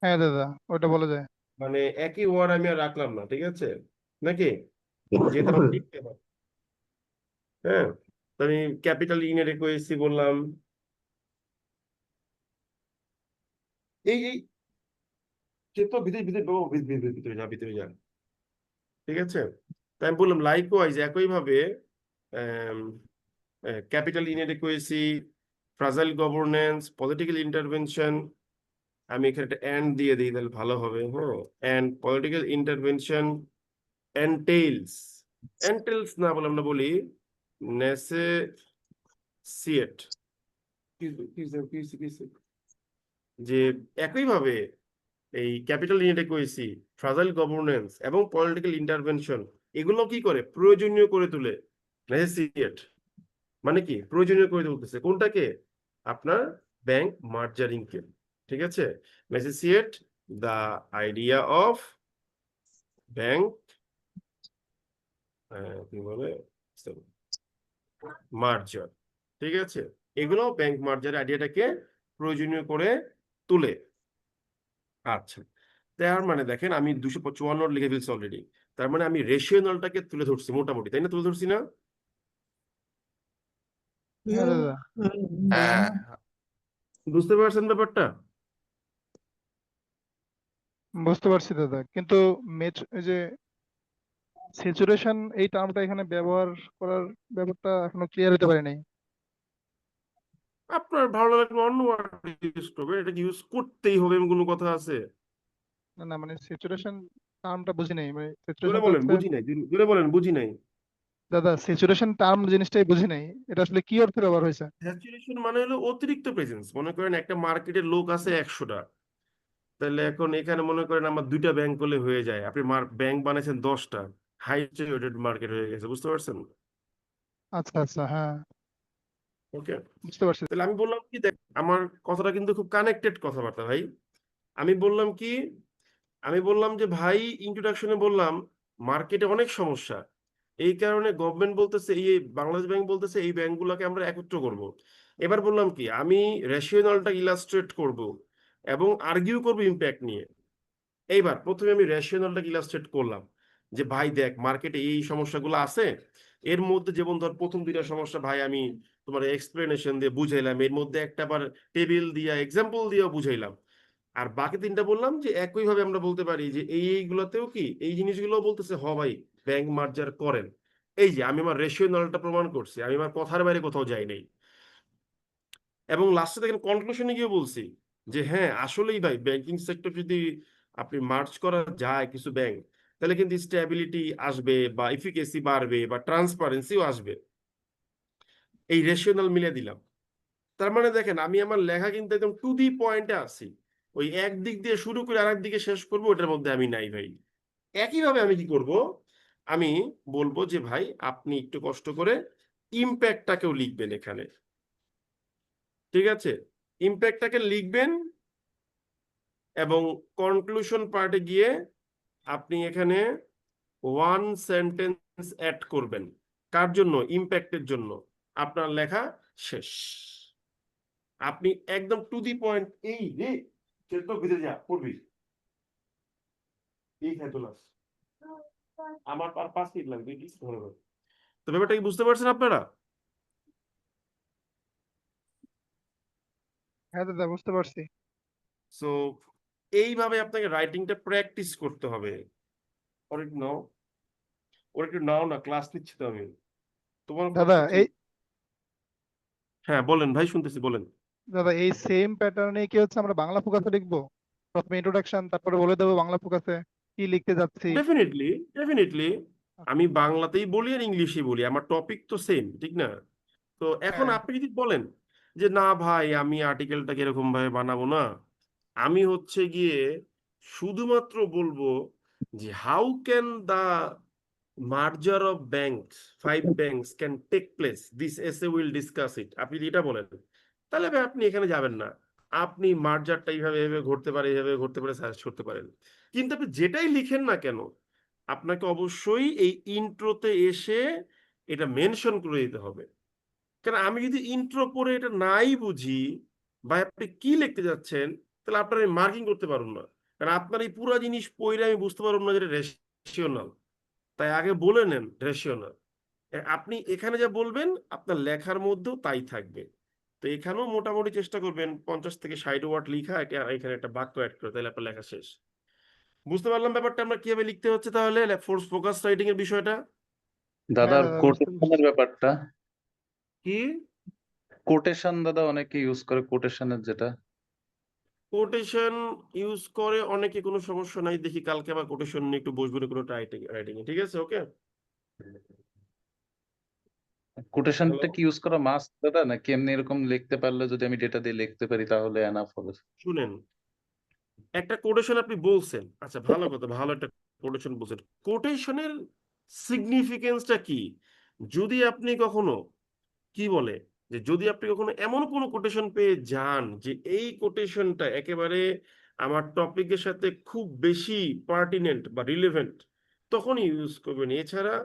Speaker 4: হ্যাঁ দাদা, ওটা বলা যায়।
Speaker 1: মানে একই ওয়ার্ড আমি আর রাখলাম না, ঠিক আছে, নাকি? যেহেতু আমার লিখতে হবে, হ্যাঁ, তো আমি ক্যাপিটাল ইনএডেকুয়েসি বললাম, এই তো ভিতরে ভিতরে ভিতরে যা, ভিতরে যা, ঠিক আছে। তাই আমি বললাম লাইকওয়াইজ একইভাবে capital inadequacy, fragile governance, political intervention, আমি এখানে একটা এন্ড দিয়ে দিই তাহলে ভালো হবে। হ্যাঁ, এন্ড পলিটিক্যাল ইন্টারভেনশন এন্টেলস না বলে আমরা বলি নেসেসিয়েট, যে একইভাবে এই ক্যাপিটাল ইনএডেকুয়েসি, ফ্রাজাইল গভর্নেন্স এবং পলিটিক্যাল ইন্টারভেনশন এগুলো কি করে প্রয়োজনীয় করে তোলে। নেসেসিয়েট মানে কি প্রয়োজনীয় করে তুলতেছে কোনটাকে? আপনার ব্যাংক মার্জারিং কে, ঠিক আছে। নেসেসিয়েট দ্য আইডিয়া অফ ব্যাংক কি বলে মার্জার, ঠিক আছে। এগুলো ব্যাংক মার্জার আইডিয়াটাকে প্রয়োজনীয় করে তুলে। আচ্ছা, তার মানে দেখেন আমি 254 লিখে ফেলছি অলরেডি, তার মানে আমি রেশিওনালটাকে তুলে ধরছি মোটামুটি, তাই না? তুলে ধরছি না?
Speaker 4: হ্যাঁ দাদা।
Speaker 5: হ্যাঁ,
Speaker 1: বুঝতে পারছেন ব্যাপারটা?
Speaker 4: বুঝতে পারছি দাদা, কিন্তু এই যে স্যাচুরেশন এই টার্মটা এখানে ব্যবহার করার ব্যাপারটা এখনো ক্লিয়ার হতে পারে নাই।
Speaker 1: আপনার ভালো লাগলে অন্য ওয়ার্ড ইউজ করবেন, এটা ইউজ করতেই হবে এমন কোনো কথা আছে?
Speaker 4: না না, মানে স্যাচুরেশন টার্মটা বুঝি নাই, মানে
Speaker 1: জোরে
Speaker 4: স্যাচুরেশন
Speaker 1: বলেন বুঝি নাই, জোরে বলেন বুঝি নাই।
Speaker 4: দাদা স্যাচুরেশন টার্ম জিনিসটাই বুঝি নাই, এটা আসলে কি অর্থে ব্যবহার হয়েছে?
Speaker 1: স্যাচুরেশন মানে হলো অতিরিক্ত প্রেজেন্স। মনে করেন একটা মার্কেটের লোক আছে 100টা, তাহলে এখন এখানে মনে করেন আমার 2টা ব্যাংক করলে হয়ে যায়, আপনি ব্যাংক বানাইছেন 10টা, হাই স্যাচুরেটেড মার্কেট হয়ে গেছে, বুঝতে পারছেন?
Speaker 4: আচ্ছা আচ্ছা, হ্যাঁ
Speaker 1: ওকে,
Speaker 4: বুঝতে পারছি।
Speaker 1: তাহলে আমি বললাম কি, দেখ আমার কথাটা কিন্তু খুব কানেক্টেড কথাবার্তা ভাই। আমি বললাম কি, আমি বললাম যে ভাই ইন্ট্রোডাকশনে বললাম মার্কেটে অনেক সমস্যা, এই কারণে গভর্নমেন্ট বলতেছে, এই বাংলাদেশ ব্যাংক বলতেছে এই ব্যাংকগুলোকে আমরা একত্র করব। এবার বললাম কি, আমি রেশিওনালটা ইলাস্ট্রেট করব এবং আর্গিউ করব ইম্প্যাক্ট নিয়ে। এইবার প্রথমে আমি রেশিওনালটা ইলাস্ট্রেট করলাম যে ভাই দেখ মার্কেটে এই সমস্যাগুলো আছে, এর মধ্যে যেমন ধর প্রথম 2টা সমস্যা ভাই আমি তোমার এক্সপ্লেনেশন দিয়ে বুঝাইলাম, এর মধ্যে একটা আবার টেবিল দিয়া এক্সাম্পল দিয়েও বুঝাইলাম। আর বাকি তিনটা বললাম যে একইভাবে আমরা বলতে পারি যে এইগুলোতেও কি এই জিনিসগুলো বলতেছে হ ভাই ব্যাংক মার্জার করেন। এই যে আমি আমার রেশিওনালটা প্রমাণ করছি, আমি আমার কথার বাইরে কোথাও যাই নাই। এবং লাস্টে দেখেন কনক্লুশনে গিয়ে বলছি যে হ্যাঁ আসলেই ভাই ব্যাংকিং সেক্টর যদি আপনি মার্জ করা যায় কিছু ব্যাংক, তাহলে কিন্তু স্টেবিলিটি আসবে বা এফিকেসি বাড়বে বা ট্রান্সপারেন্সিও আসবে। এই রেশিওনাল মিলে দিলাম। তার মানে দেখেন আমি আমার লেখা কিন্তু একদম টু দি পয়েন্টে আছি, ওই এক দিক দিয়ে শুরু করে আরেক দিকে শেষ করবো ওটার মধ্যে আমি নাই ভাই। একইভাবে আমি কি করব, আমি বলবো যে ভাই আপনি একটু কষ্ট করে ইম্প্যাক্টটাকেও লিখবেন এখানে, ঠিক আছে? ইম্প্যাক্টটাকে লিখবেন এবং কনক্লুশন পার্টে গিয়ে আপনি এখানে ওয়ান সেন্টেন্স অ্যাড করবেন। কার জন্য? ইম্প্যাক্টের জন্য। আপনার লেখা শেষ। আপনি একদম টু দি পয়েন্ট। এই রে চেষ্টা ভিতরে যা পড়বি এই খেতুলাস আমার আর 5 মিনিট লাগবে কিছু ধরে ধরে। তো ব্যাপারটা কি বুঝতে পারছেন আপনারা?
Speaker 4: হ্যাঁ দাদা, বুঝতে পারছি।
Speaker 1: সো এইভাবে আপনাকে রাইটিংটা প্র্যাকটিস করতে হবে। ওর একটু নাও, ওর একটু নাও না, ক্লাস নিচ্ছি তো আমি। তোমার
Speaker 4: দাদা
Speaker 1: কষ্ট
Speaker 4: এই
Speaker 1: হ্যাঁ বলেন ভাই, শুনতেছি বলেন।
Speaker 4: দাদা এই সেম প্যাটার্নে কি হচ্ছে আমরা বাংলা ফোকাসে লিখবো? প্রথমে ইন্ট্রোডাকশন, তারপরে বলে দেবো বাংলা ফোকাসে কি লিখতে যাচ্ছি।
Speaker 1: ডেফিনেটলি ডেফিনেটলি আমি বাংলাতেই বলি আর ইংলিশেই বলি, আমার টপিক তো সেম, ঠিক না? তো এখন
Speaker 4: হ্যাঁ
Speaker 1: আপনি যদি বলেন যে না ভাই আমি আর্টিকেলটাকে এরকম ভাবে বানাবো না, আমি হচ্ছে গিয়ে শুধুমাত্র বলবো যে how can the merger of banks, 5 banks can take place, this essay will discuss it, আপনি যদি এটা বলেন তাহলে ভাই আপনি এখানে যাবেন না। আপনি মার্জারটা এইভাবে এইভাবে ঘটতে পারে, এইভাবে ঘটতে পারে সার্চ করতে পারেন। কিন্তু আপনি যেটাই লিখেন না কেন আপনাকে অবশ্যই এই ইন্ট্রোতে এসে এটা মেনশন করে দিতে হবে। কারণ আমি যদি ইন্ট্রো পড়ে এটা নাই বুঝি বা আপনি কি লিখতে যাচ্ছেন, তাহলে আপনার আমি মার্কিং করতে পারুন না। কারণ আপনার এই পুরো জিনিস পড়ে আমি বুঝতে পারবো না যে রেশিওনাল। তাই আগে বলে নেন রেশিওনাল। আপনি এখানে যা বলবেন আপনার লেখার মধ্যেও তাই থাকবে। তো এখানেও মোটামুটি চেষ্টা করবেন 50 থেকে 60 ওয়ার্ড লিখা, এটা আর এখানে একটা বাক্য অ্যাড করে, তাহলে আপনার লেখা শেষ। বুঝতে পারলাম ব্যাপারটা আমরা কিভাবে লিখতে হচ্ছে তাহলে ফোর্স ফোকাস রাইটিং এর বিষয়টা
Speaker 2: দাদার
Speaker 4: দাদা, বুঝতে
Speaker 2: কোটেশনের
Speaker 4: পারছি।
Speaker 2: ব্যাপারটা,
Speaker 1: কি?
Speaker 2: কোটেশন দাদা অনেকে ইউজ করে, কোটেশনের যেটা
Speaker 1: কোটেশন ইউজ করে অনেকে, কোনো সমস্যা নাই। দেখি কালকে আবার কোটেশন নিয়ে একটু বসবো না কোনো রাইটিং এ, ঠিক আছে? ওকে।
Speaker 2: কোটেশনটা
Speaker 1: হ্যালো,
Speaker 2: কি ইউজ করা মাস্ট দাদা, নাকি এমনি এরকম লিখতে পারলে যদি আমি ডেটা দিয়ে লিখতে পারি তাহলে এনাফ হবে?
Speaker 1: শুনেন, একটা কোটেশন আপনি বলছেন, আচ্ছা ভালো কথা, ভালো একটা কোটেশন বলছেন। কোটেশনের সিগনিফিকেন্সটা কি? যদি আপনি কখনো কি বলে যে যদি আপনি কখনো এমন কোনো কোটেশন পেয়ে যান যে এই কোটেশনটা একেবারে আমার টপিকের সাথে খুব বেশি পার্টিনেন্ট বা রিলেভেন্ট, তখনই ইউজ করবেন। এছাড়া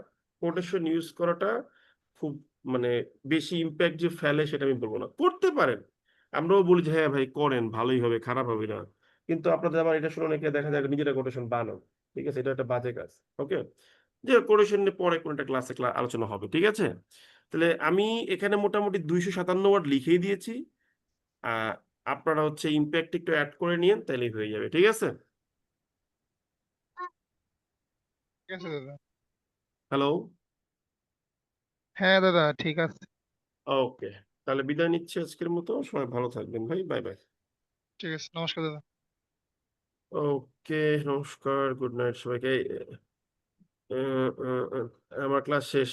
Speaker 1: কোটেশন ইউজ করাটা খুব মানে বেশি ইম্প্যাক্ট যে ফেলে সেটা আমি বলবো না। করতে পারেন, আমরাও বলি যে হ্যাঁ ভাই করেন, ভালোই হবে, খারাপ হবে না। কিন্তু আপনাদের আবার এটা শুনে অনেকে দেখা যায় নিজেরা কোটেশন বানাও, ঠিক আছে? এটা একটা বাজে কাজ। ওকে, যে কোটেশন নিয়ে পরে কোনো একটা ক্লাসে আলোচনা হবে, ঠিক আছে? তাহলে আমি এখানে মোটামুটি 257 ওয়ার্ড লিখেই দিয়েছি। আহ আপনারা হচ্ছে ইম্প্যাক্ট একটু অ্যাড করে নিন, তাহলেই হয়ে যাবে, ঠিক আছে?
Speaker 4: ঠিক আছে দাদা।
Speaker 1: হ্যালো,
Speaker 4: হ্যাঁ দাদা, ঠিক আছে।
Speaker 1: ওকে, তাহলে বিদায় নিচ্ছি আজকের মতো। সবাই ভালো থাকবেন ভাই, বাই বাই।
Speaker 4: ঠিক আছে, নমস্কার দাদা।
Speaker 1: ওকে, নমস্কার, গুড নাইট সবাইকে। আমার ক্লাস শেষ।